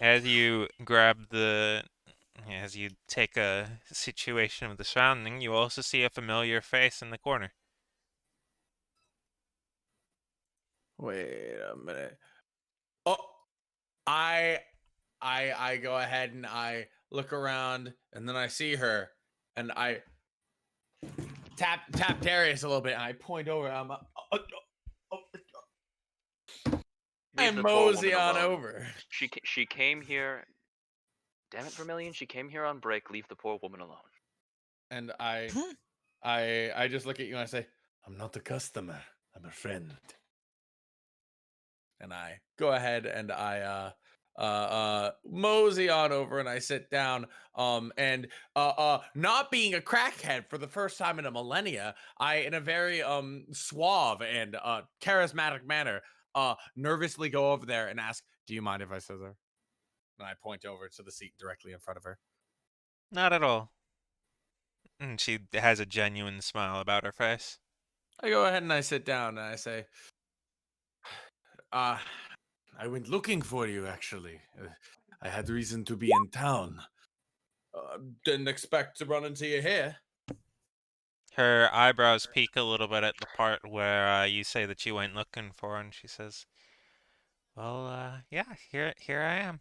As you take a situation of the surrounding, you also see a familiar face in the corner.
Wait a minute. Oh, I go ahead and I look around and then I see her and I tap Darius a little bit and I point over.
Leave
And
the poor
mosey
woman
on
alone.
over.
She came here. Damn it, Vermilion! She came here on break. Leave the poor woman alone.
And I just look at you and I say, I'm not a customer. I'm a friend. And I go ahead and I mosey on over and I sit down. And not being a crackhead for the first time in a millennia, I, in a very suave and charismatic manner, nervously go over there and ask, "Do you mind if I sit there?" And I point over to the seat directly in front of her.
Not at all. And she has a genuine smile about her face.
I go ahead and I sit down and I say, I went looking for you, actually. I had reason to be in town. Didn't expect to run into you here.
Her eyebrows peak a little bit at the part where you say that you went looking for, and she says, "Well, yeah, here I am."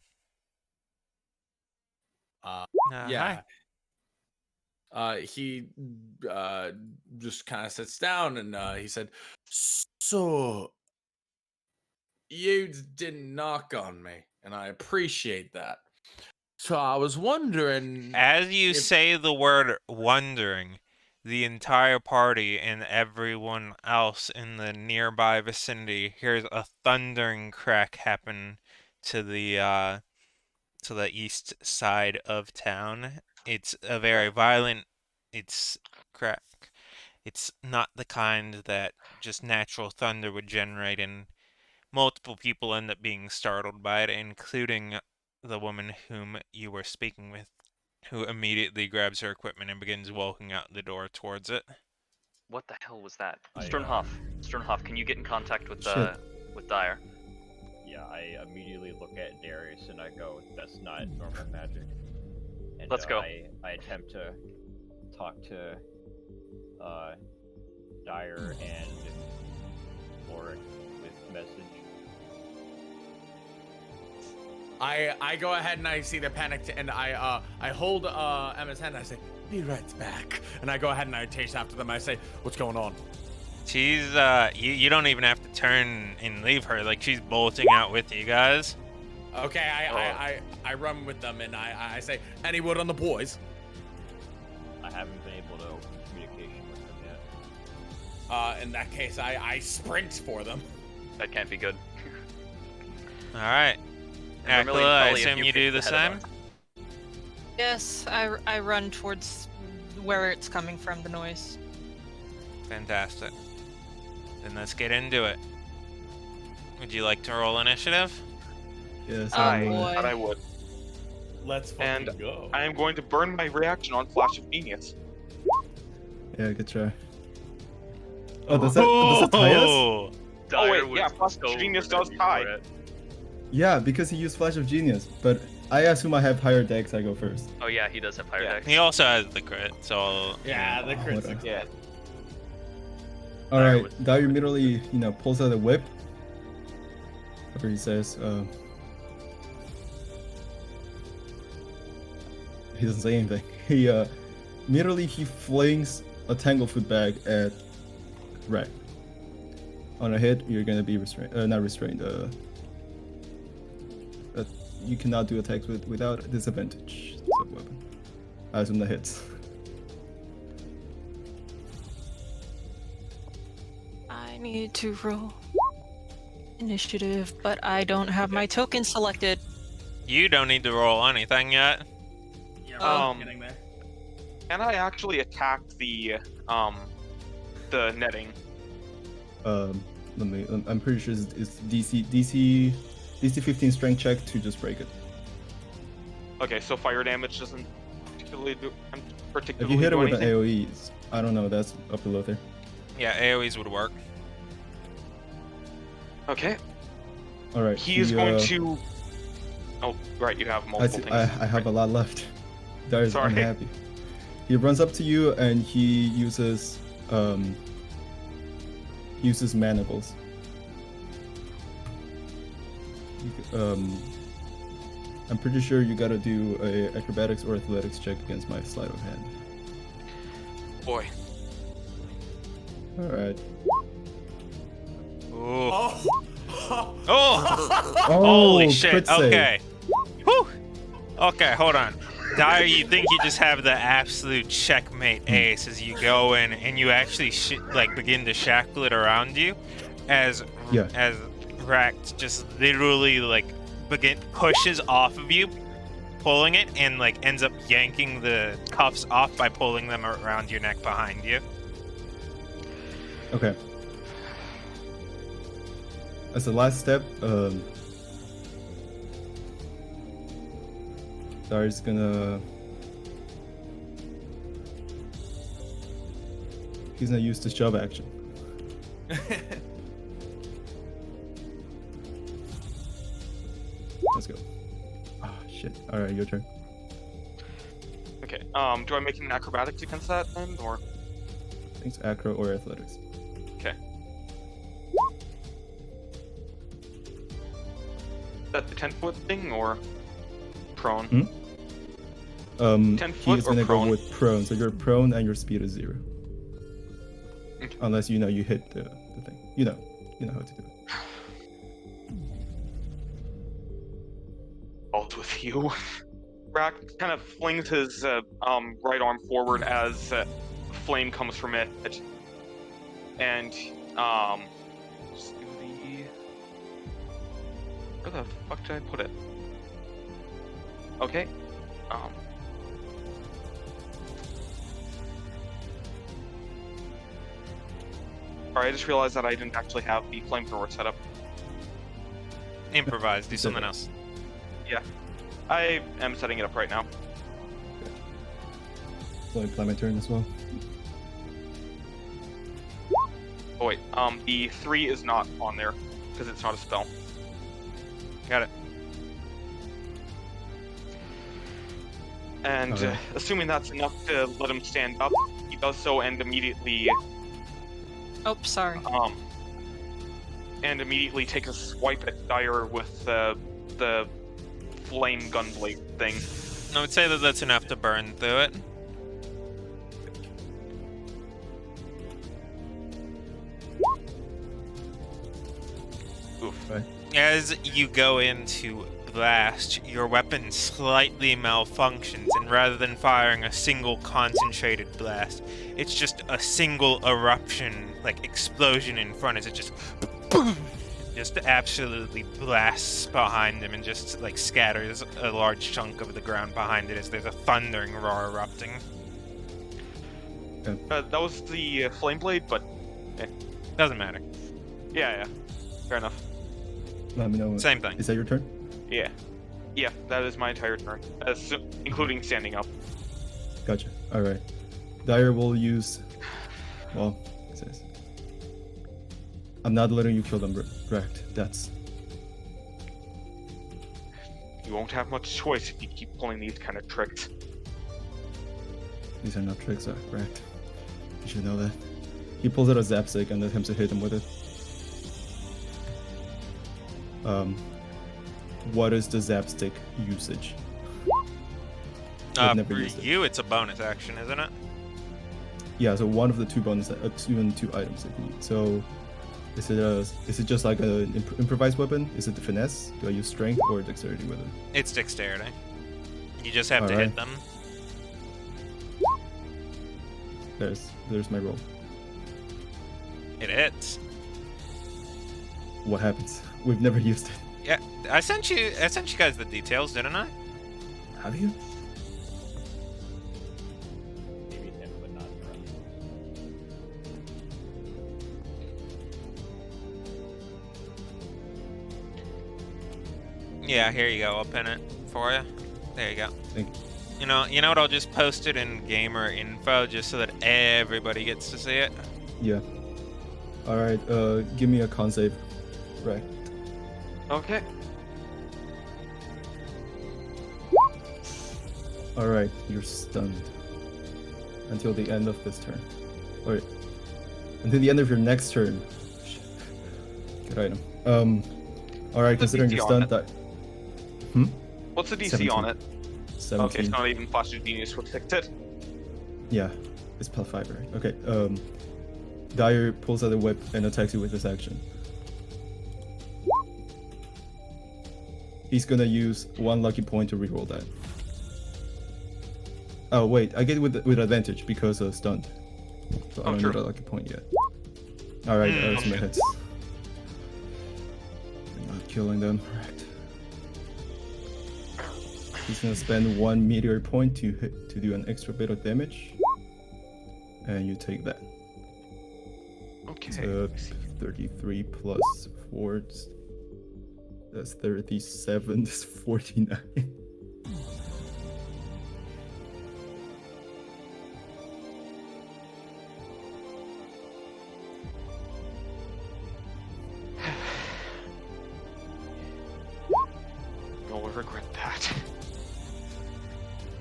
Yeah.
Hi.
He just kind of sits down and he said, "So you didn't knock on me, and I appreciate that. So I was wondering
As you
if
say the word wondering, the entire party and everyone else in the nearby vicinity hears a thundering crack happen to the east side of town. It's a very violent, it's crack. It's not the kind that just natural thunder would generate, and multiple people end up being startled by it, including the woman whom you were speaking with, who immediately grabs her equipment and begins walking out the door towards it.
What the hell was that?
I,
Sternhoff, can you get in contact with
Shit.
with Dyer?
Yeah, I immediately look at Darius and I go, "That's not normal magic." And
Let's go.
I attempt to talk to Dyer and Lorik with message.
I go ahead and I see the panic and I hold Emma's hand and I say, "Be right back." And I go ahead and I chase after them. I say, "What's going on?"
She's you don't even have to turn and leave her, like she's bolting out with you guys.
Okay, I run with them and I say, "Any word on the boys?"
I haven't been able to open communication with them yet.
In that case, I sprint for them.
That can't be good.
Alright.
And Vermilion,
Aquila, I
probably a
assume
few
you do the
paces ahead
same?
of us.
Yes, I run towards where it's coming from, the noise.
Fantastic. Then let's get into it. Would you like to roll initiative?
Yes,
Oh,
I'm
boy.
Thought I would.
Let's
And
fucking go.
I am going to burn my reaction on Flash of Genius.
Yeah, good try. Oh, does that tie us?
Oh!
Dyer
wait,
was
yeah, Flash of
so
Genius does
ready
tie.
for it.
Yeah, because he used Flash of Genius, but I assume I have higher decks, I go first.
Oh yeah, he does have higher
Yeah.
decks.
He also has the crit, so
Yeah, the crit
whatever.
success.
Alright, Dyer immediately, pulls out a whip. Whatever he says, he doesn't say anything. He immediately he flings a Tanglefoot bag at Rack. On a hit, you're gonna be restrained. Not restrained. You cannot do attacks without disadvantage. Sub-weapon. I assume that hits.
I need to roll initiative, but I don't have my token selected.
you don't need to roll anything yet.
Yeah,
Oh.
getting there.
Can I actually attack the netting?
I'm pretty sure it's DC 15 strength check to just break it.
Okay, so fire damage doesn't particularly do
If you hit it with an
anything?
AoE, I don't know. That's up below there.
Yeah, AoEs would work.
Okay,
All right.
he is going to. Oh, right, you have multiple things.
I have a lot left. Darius is
Sorry.
unhappy. He runs up to you and he uses manacles. I'm pretty sure you gotta do a acrobatics or athletics check against my sleight of hand.
Boy.
All right.
Ooh.
Oh.
Oh!
Oh,
Holy shit,
crit save.
okay. Whew! Okay, hold on. Dyer, you think you just have the absolute checkmate ace as you go in and you actually begin to shackle it around you as
Yeah.
as Ract just literally pushes off of you, pulling it, and ends up yanking the cuffs off by pulling them around your neck behind you.
Okay. As the last step, Darius gonna. He's gonna use the shove action. Let's go. Ah, shit. Alright, your turn.
Okay. Do I make an acrobatics against that then, or?
things, acro or athletics.
Okay. Is that the 10-foot thing or prone? 10
He
foot
is
or
gonna
prone?
go with prone, so you're prone and your speed is 0.
Okay.
Unless you hit the thing. You know how to do it.
All's with you. Rack kind of flings his right arm forward as flame comes from it, and let's do where the fuck did I put it? Okay. Alright, I just realized that I didn't actually have the flamethrower set up.
Improvise. Do something else.
I am setting it up right now.
So I play my turn as well.
Oh wait, the 3 is not on there because it's not a spell.
Got it.
And
Okay.
assuming that's enough to let him stand up, he does so and immediately
Oh, sorry.
take a swipe at Dyer with the flame gunblade thing.
I would say that that's enough to burn through it.
Oof.
Right.
As you go into blast, your weapon slightly malfunctions, and rather than firing a single concentrated blast, it's just a single eruption, like explosion in front as it just boom, just absolutely blasts behind him and just like scatters a large chunk of the ground behind it as there's a thundering roar erupting.
That was the flame blade, but
Doesn't matter.
yeah, fair enough.
Let me know.
Same thing.
Is that your turn?
Yeah, that is my entire turn, including standing up.
Gotcha. Alright. Dyer will use... Well, it says... I'm not letting you kill them, Bract. That's...
You won't have much choice if you keep pulling these kind of tricks.
These are not tricks, Bract. You should know that. He pulls out a zapstick and attempts to hit him with it. What is the zapstick usage? I've never
For
used it.
you, it's a bonus action, isn't it?
Yeah, so one of the two bonus, two items that you need. So, is it just like an improvised weapon? Is it the finesse? Do I use strength or dexterity with it?
It's dexterity. You just have to
Alright.
hit them.
There's my roll.
It hits.
What happens? We've never used it.
Yeah, I sent you guys the details, didn't I?
Have you?
Maybe him, but not the rest.
Yeah, here you go. I'll pin it for you. There you go.
Thank you.
You know what? I'll just post it in gamer info just so that everybody gets to see it.
Yeah. Alright, give me a con save. Right.
Okay.
Alright, you're stunned. Until the end of this turn. Wait. Until the end of your next turn. Shit. Good item. Alright,
What's the
considering
DC
you're
on
stunned, that.
What's the DC
17.
on it?
17.
Okay, it's not even Flash of Genius would fix it.
Yeah, it's plus 5, right? Okay, Dyer pulls out a whip and attacks you with this action. He's gonna use one lucky point to reroll that. Oh wait, I get it with advantage because of stunned. So I don't
true.
need a lucky point yet. Alright, that's my hits. I'm not killing them, correct. He's gonna spend one meteor point to do an extra bit of damage. And you take that.
Okay.
So 33 plus 4, that's 37, that's 49.
You'll regret that.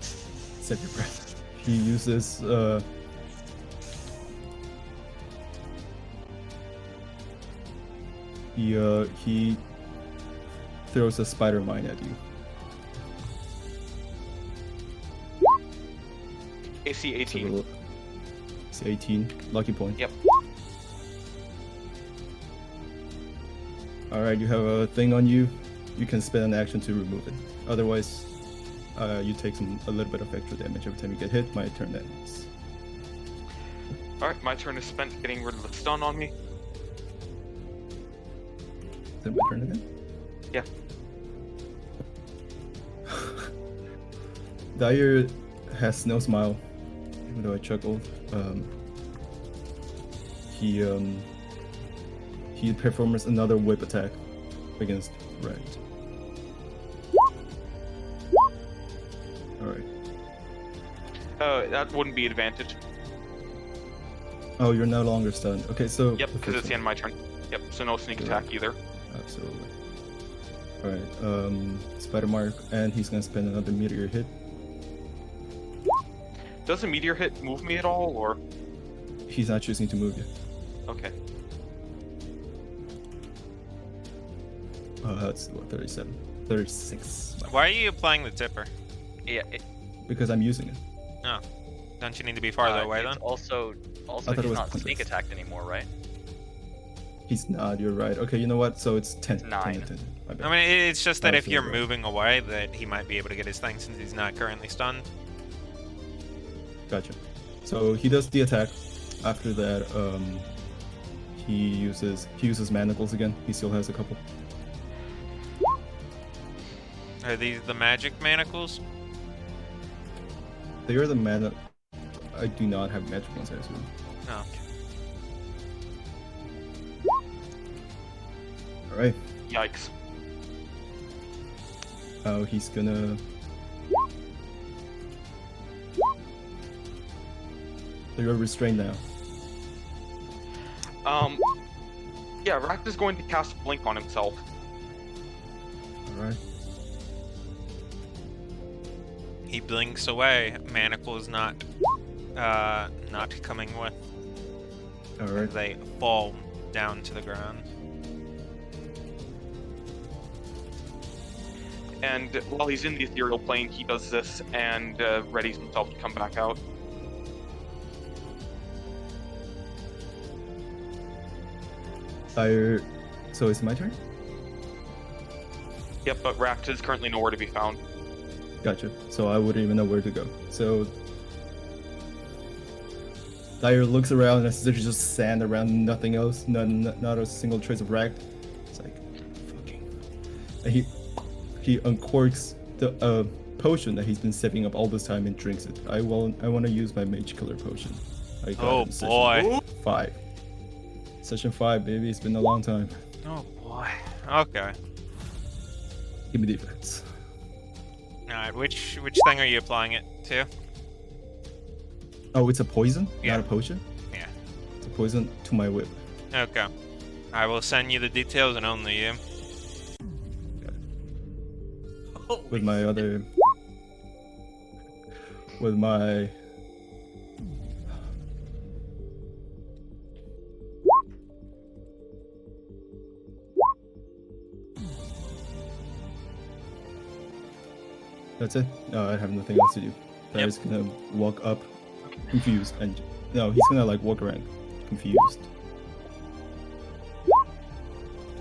Save your breath. He uses He throws a spider mine at you.
AC
It's a
18.
little- It's 18. Lucky point.
Yep.
Alright, you have a thing on you. You can spend an action to remove it. Otherwise, you take a little bit of extra damage every time you get hit. My turn ends.
Alright, my turn is spent getting rid of the stun on me.
Is it my turn again?
Yeah.
Dyer has no smile, even though I chuckled. He performs another whip attack against Red. Alright.
That wouldn't be advantage.
Oh, you're no longer stunned. Okay, so...
Yep, because it's the end of my turn. Yep, so no sneak attack either.
Absolutely. Alright, Spider Mark, and he's gonna spend another meteor hit.
Does a meteor hit move me at all, or?
He's not choosing to move you.
Okay.
That's what, 37. 36.
Why are you applying the tipper?
Yeah.
Because I'm using it.
Oh. Don't you need to be farther away
it's
then?
Also,
I thought it
he's
was
not
pointless.
sneak attacked anymore, right?
He's not, you're right. Okay, you know what? So it's 10. 10,
9.
10, 10. My bad.
I mean, it's just that if you're
Absolutely.
moving away, that he might be able to get his thing since he's not currently stunned.
Gotcha. So he does the attack. After that, he uses manacles again. He still has a couple.
Are these the magic manacles?
They are the mana. I do not have magic ones, I assume.
Oh.
Alright.
Yikes.
Oh, he's gonna... So you're restrained now.
Yeah, Ract is going to cast Blink on himself.
Alright.
He blinks away. Manacle is not coming with.
Alright.
They fall down to the ground.
And while he's in the ethereal plane, he does this and readies himself to come back out.
So it's my turn?
Yep, but Ract is currently nowhere to be found.
Gotcha. So I wouldn't even know where to go. So Dyer looks around and there's just sand around, nothing else, not a single trace of Ract. It's like, fucking. And he uncorks the potion that he's been saving up all this time and drinks it. I want to use my Mage Killer potion. I got
Oh
it in session
boy.
5. Session 5, baby. It's been a long time.
Oh boy. Okay.
Give me defense.
Alright, which thing are you applying it to?
Oh, it's a poison,
Yeah.
not a potion?
Yeah.
It's a poison to my whip.
Okay. I will send you the details and only you.
With my other... With my... That's it. No, I have nothing else to do. Dyer's gonna walk up, confused, and... No, he's gonna like walk around, confused.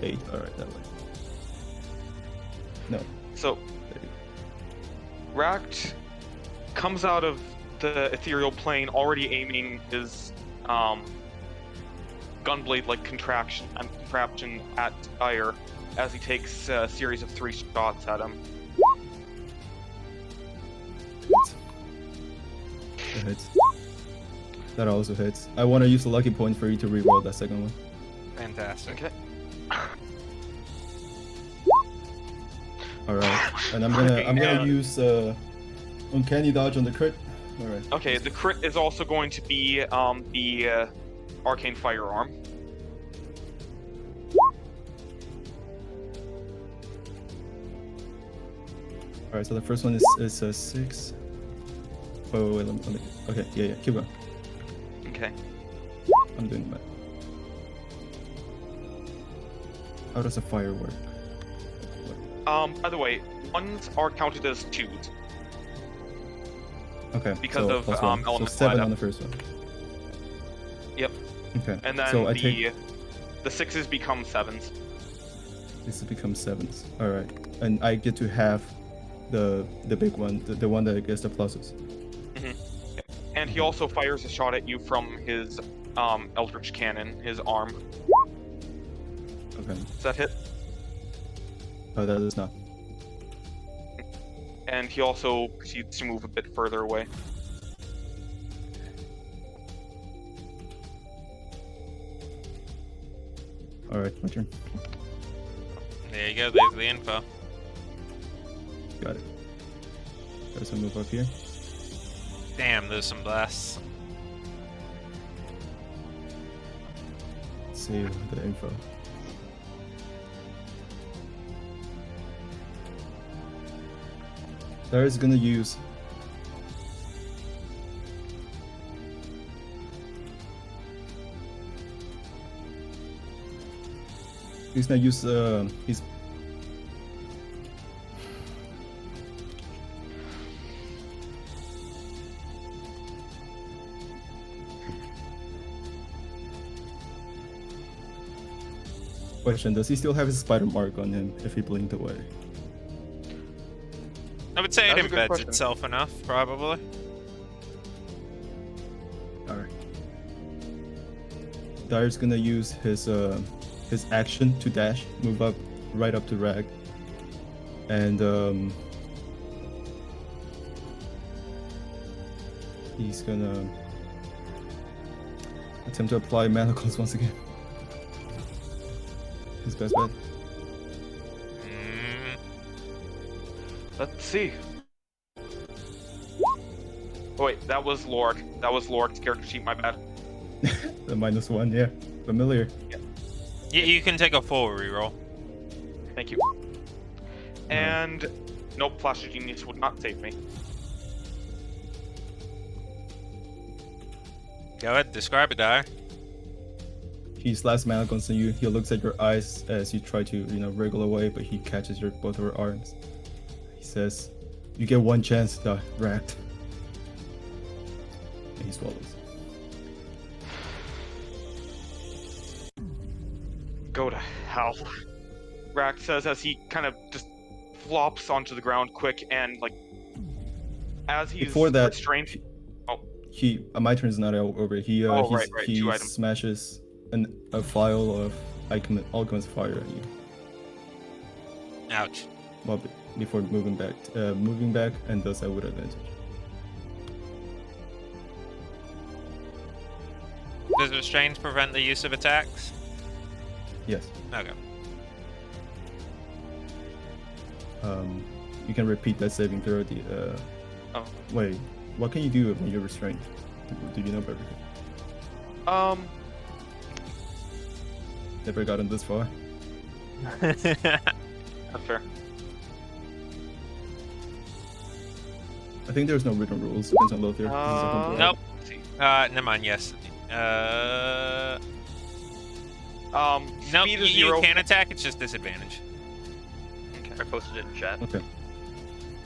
8, alright, that way. No.
So, Ract comes out of the ethereal plane already aiming his gunblade-like contraption at Dyer as he takes a series of 3 shots at him.
That hits. That also hits. I want to use the lucky point for you to reroll that second one.
Fantastic.
Okay.
Alright. And I'm gonna use uncanny dodge on the crit. Alright.
Okay, the crit is also going to be the arcane firearm.
Alright, so the first one is a 6. Wait, let me... Okay, yeah, keep going.
Okay.
I'm doing that. How does a fire work?
By the way, 1s are counted as 2s.
Okay.
Because
so
of,
plus one. So
elemental
7
add-up.
on the first one.
Yep.
Okay.
And then
so I
the
take
6s become 7s.
this becomes 7s. All right. And I get to have the big one, the one that gets the pluses.
Yep. And he also fires a shot at you from his Eldritch Cannon, his arm.
Okay.
Does that hit?
Oh, that is not.
And he also proceeds to move a bit further away.
All right, my turn.
There you go. There's the info.
Got it. Guys, I'll move up here.
Damn, there's some blasts.
Save the info. Darius is gonna use. He's gonna use his. Question: does he still have his spider mark on him if he blinked away?
I would say it
That's a good
embeds
question.
itself enough, probably.
Alright. Dyer's gonna use his action to dash, move up right up to Rag. And he's gonna attempt to apply manacles once again. His best bet.
Mm,
Let's see. Oh wait, that was Lord. That was Lord's character sheet, my bad.
The -1, yeah. Familiar.
you can take a full reroll.
Thank you. And nope, Flash of Genius would not save me.
Go ahead, describe it, Dyer.
He slaps manacles on you. He looks at your eyes as you try to, wriggle away, but he catches your both of your arms. He says, "You get one chance, Racked." And he swallows.
Go to hell. Rack says as he kind of just flops onto the ground quick and like as he's
Before that,
restrained.
my turn's not over. He
right,
he
2 items.
smashes a vial of alchemist fire at you.
Ouch.
Well, before moving back, and does that with advantage.
Does restraints prevent the use of attacks?
Yes.
Okay.
You can repeat that saving throw.
Oh.
Wait, what can you do when you're restrained? Do you know everything? Never gotten this far.
That's fair.
I think there's no written rules. Depends on Lothier. This is a homebrew.
Nope.
Let's see.
Never mind, yes. Nope,
Speed is
you
0.
can attack, it's just disadvantage.
I posted it in chat.
Okay.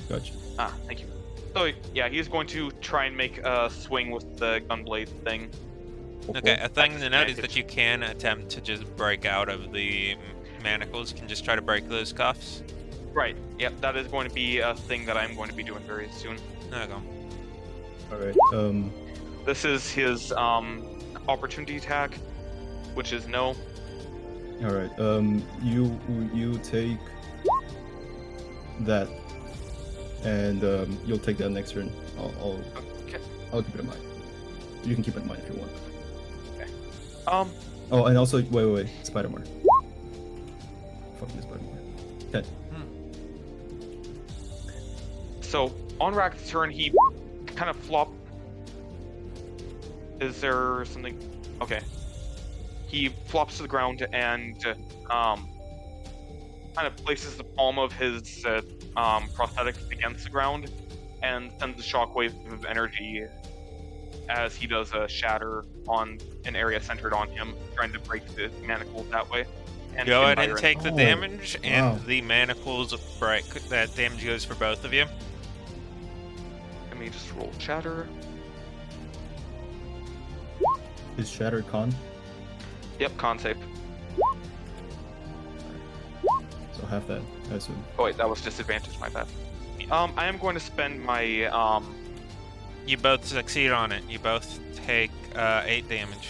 Gotcha.
Thank you. So yeah, he's going to try and make a swing with the gunblade thing.
Okay, a thing to note is
disadvantage.
that you can attempt to just break out of the manacles. You can just try to break those cuffs.
Right. Yep. That is going to be a thing that I'm going to be doing very soon.
There you go.
All right.
This is his opportunity attack, which is no.
All right. You take that, and you'll take that next turn.
Okay.
I'll keep it in mind. You can keep it in mind if you want.
Oh,
and also wait, spider mark. Fuck this spider mark. 10.
So on Rack's turn, he kind of flop. Is there something? Okay. He flops to the ground and kind of places the palm of his prosthetic against the ground and sends a shockwave of energy as he does a shatter on an area centered on him, trying to break the manacles that way. And
Go
hit
ahead and
Byron.
take the
Oh,
damage, and
wow.
the manacles break. That damage goes for both of you.
Let me just roll shatter.
Is Shatter con?
Yep, con save.
So half that, I assume.
Oh wait, that was disadvantage, my bad. I am going to spend my
You both succeed on it. You both take 8 damage.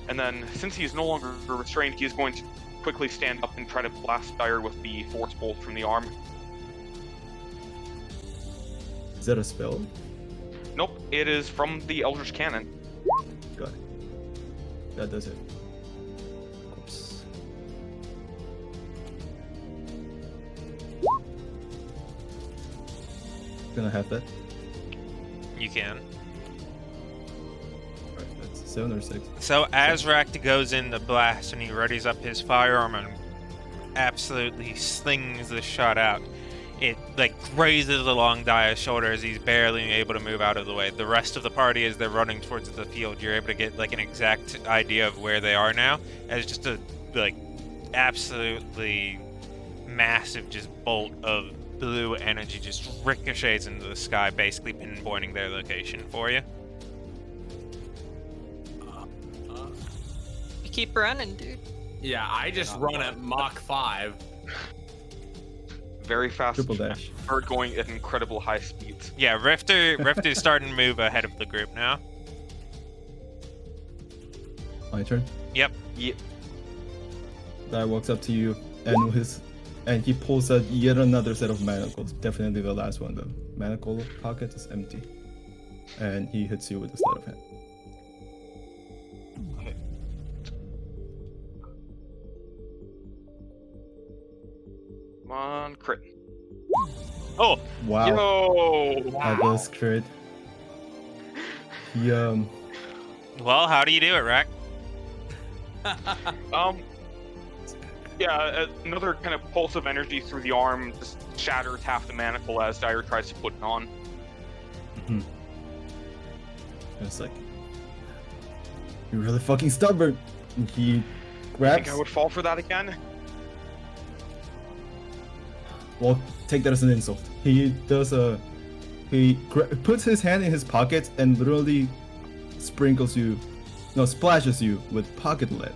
and then since he's no longer restrained, he's going to quickly stand up and try to blast Dire with the force bolt from the arm.
Is that a spell?
Nope, it is from the Eldritch Cannon.
Got it. That does it. Of course. Gonna have that.
You can.
Alright, that's 7 or 6.
So Azrak goes in to blast, and he readies up his firearm and absolutely slings the shot out. It like grazes along Daya's shoulder as he's barely able to move out of the way. The rest of the party, as they're running towards the field, you're able to get like an exact idea of where they are now, as just a like absolutely massive just bolt of blue energy just ricochets into the sky, basically pinpointing their location for you.
You keep running, dude.
Yeah, I just run at Mach 5.
Very fast.
Triple dash.
Bird going at incredible high speeds.
Yeah, Rifter's starting to move ahead of the group now.
My turn.
Yep.
Yep.
Guy walks up to you and he pulls out yet another set of manacles. Definitely the last one though. Manacle pocket is empty. And he hits you with a sleight of hand.
Come on, crit.
Oh,
Wow.
Yo!
That was crit. He
well, how do you do it, Rack?
Yeah, another kind of pulse of energy through the arm just shatters half the manacle as Dire tries to put it on.
it's like, you're really fucking stubborn. And he
I
grabs.
think I would fall for that again.
Well, take that as an insult. He does puts his hand in his pocket and literally splashes you with pocket lead.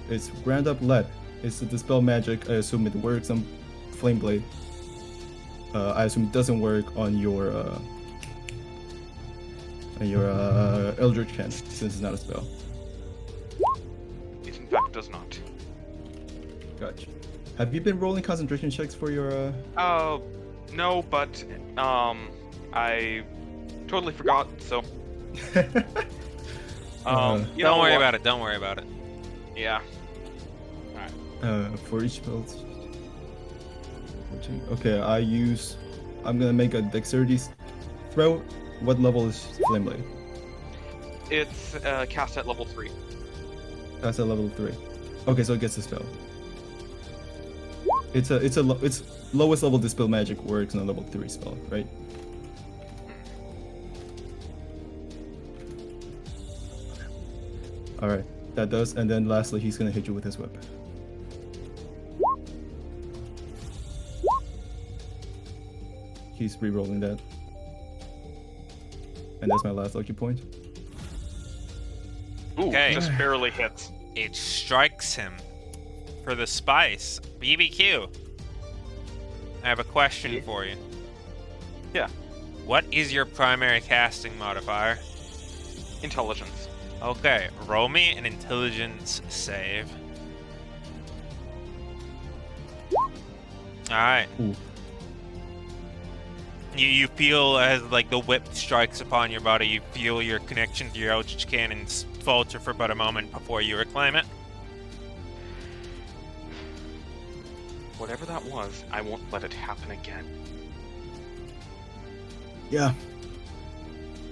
It's ground up lead. It's a dispel magic. I assume it works on Flame Blade. I assume it doesn't work on your Eldritch Cannon since it's not a spell.
It in fact does not.
Gotcha. Have you been rolling concentration checks for your?
Oh, no, but I totally forgot. So, you
Don't
know
worry
what?
about it. Don't worry about it.
Yeah.
For each spell. Okay, I'm gonna make a dexterity throw. What level is Flame Blade?
It's cast at level 3.
That's at level 3. Okay, so it gets the spell. It's lowest level dispel magic works on a level 3 spell, right? Alright, that does, and then lastly he's gonna hit you with his whip. He's re-rolling that. And that's my last lucky point.
Ooh,
Okay.
just barely hits.
It strikes him for the spice. BBQ. I have a question for you.
Yeah.
What is your primary casting modifier?
Intelligence.
Okay, roll me an intelligence save. Alright.
Ooh.
You feel as like the whip strikes upon your body, you feel your connection to your Eldritch Cannon falter for but a moment before you reclaim it.
Whatever that was, I won't let it happen again.
Yeah.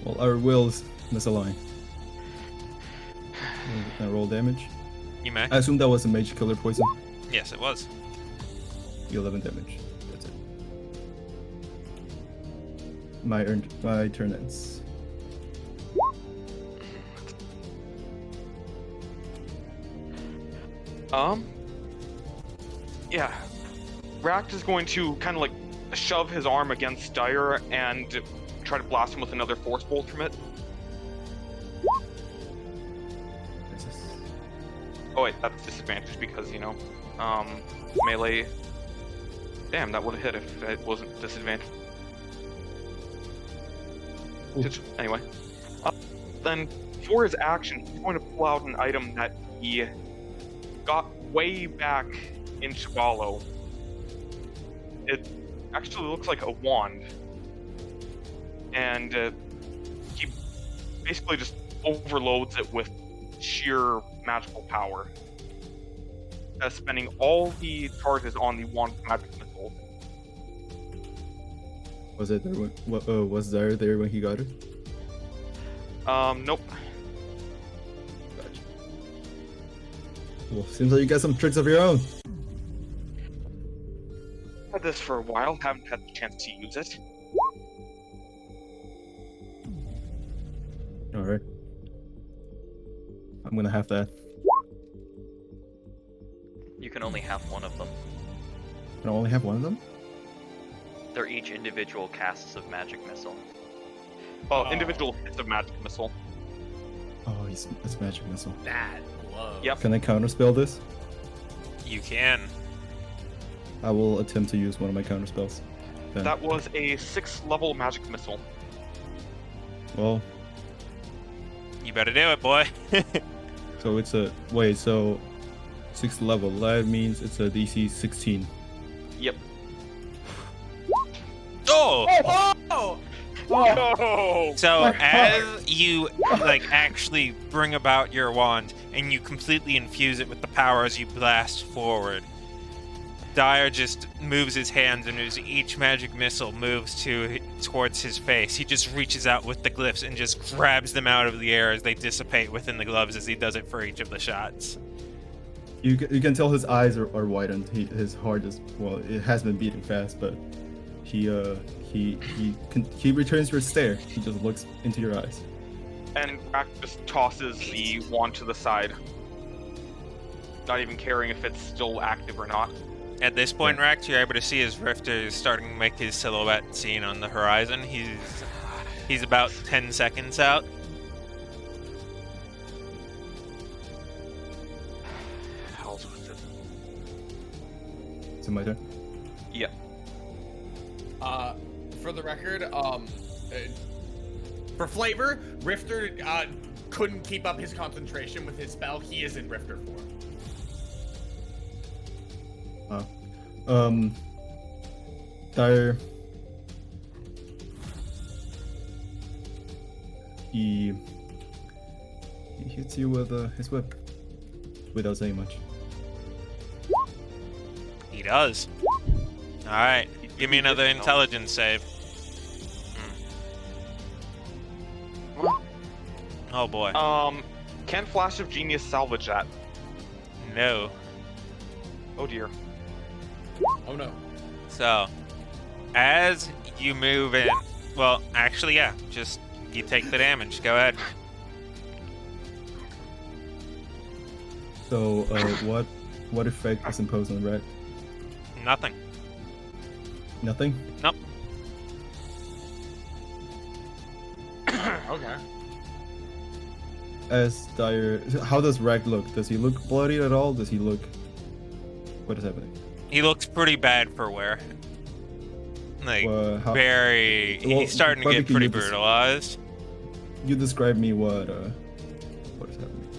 Well, our wills misalign. Can I roll damage?
You may.
I assume that was a mage killer poison.
Yes, it was.
11 damage. That's it. My turn ends.
Yeah. Ract is going to kind of like shove his arm against Dire and try to blast him with another force bolt from it. Oh wait, that's disadvantage because, you know, melee. Damn, that would have hit if it wasn't disadvantage. Anyway. Then, for his action, he's going to pull out an item that he got way back in Swallow. It actually looks like a wand. And he basically just overloads it with sheer magical power. Spending all the charges on the wand magic missile.
Was it there when, was Zaire there when he got it?
Nope.
Gotcha. Well, seems like you got some tricks of your own.
Had this for a while, haven't had the chance to use it.
Alright. I'm gonna have that.
You can only have one of them.
Can I only have one of them?
They're each individual casts of magic missile.
Well, individual hits of magic missile.
Oh, it's magic missile.
That blows.
Yep.
Can I counterspell this?
You can.
I will attempt to use one of my counterspells. Then.
That was a 6th level magic missile.
Well,
You better do it, boy.
so it's a wait. So 6th level. That means it's a DC 16.
Yep.
Oh!
Oh!
Oh!
So as you like actually bring about your wand and you completely infuse it with the power as you blast forward, Dire just moves his hands, and as each magic missile moves towards his face, he just reaches out with the glyphs and just grabs them out of the air as they dissipate within the gloves as he does it for each of the shots.
You can tell his eyes are widened. His heart is, well, it has been beating fast, but he returns your stare. He just looks into your eyes.
And Rack just tosses the wand to the side. Not even caring if it's still active or not.
At this point, Rax, you're able to see his Rifter starting to make his silhouette seen on the horizon. He's about 10 seconds out.
Hell's with it.
Is it my turn?
Yep.
For the record, for flavor, Rifter couldn't keep up his concentration with his spell. He is in Rifter form.
Dire. He hits you with his whip without saying much.
He does. Alright, give me another intelligence save. Oh boy.
Can Flash of Genius salvage that?
No.
Oh dear.
Oh no.
So, as you move in, well, actually, yeah, just you take the damage. Go ahead.
So, what effect is imposed on Red?
Nothing.
Nothing?
Nope.
Okay.
As Dire, how does Rag look? Does he look bloody at all? Does he look? What is happening?
He looks pretty bad for wear. Like,
Well,
he's starting to
probably
get
can
pretty
you
brutalized.
You describe me what is happening?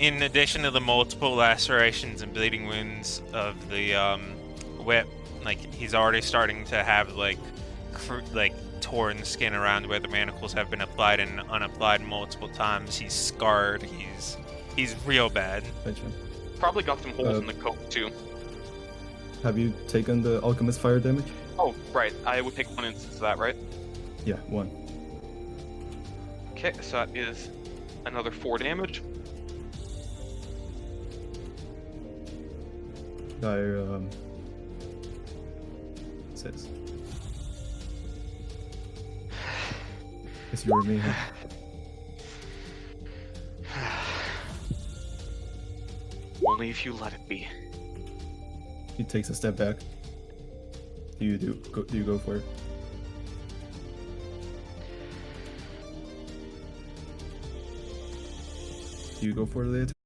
In addition to the multiple lacerations and bleeding wounds of the whip, like he's already starting to have like torn skin around where the manacles have been applied and unapplied multiple times. He's scarred. He's real bad.
Gotcha.
Probably got some holes in the coat too.
Have you taken the alchemist fire damage?
Oh, right. I would take 1 instance of that, right?
Yeah, 1.
Okay, so that is another 4 damage.
Dire says, "It's your me."
Only if you let it be.
He takes a step back. Do you go for it? Do you go for it, Leia?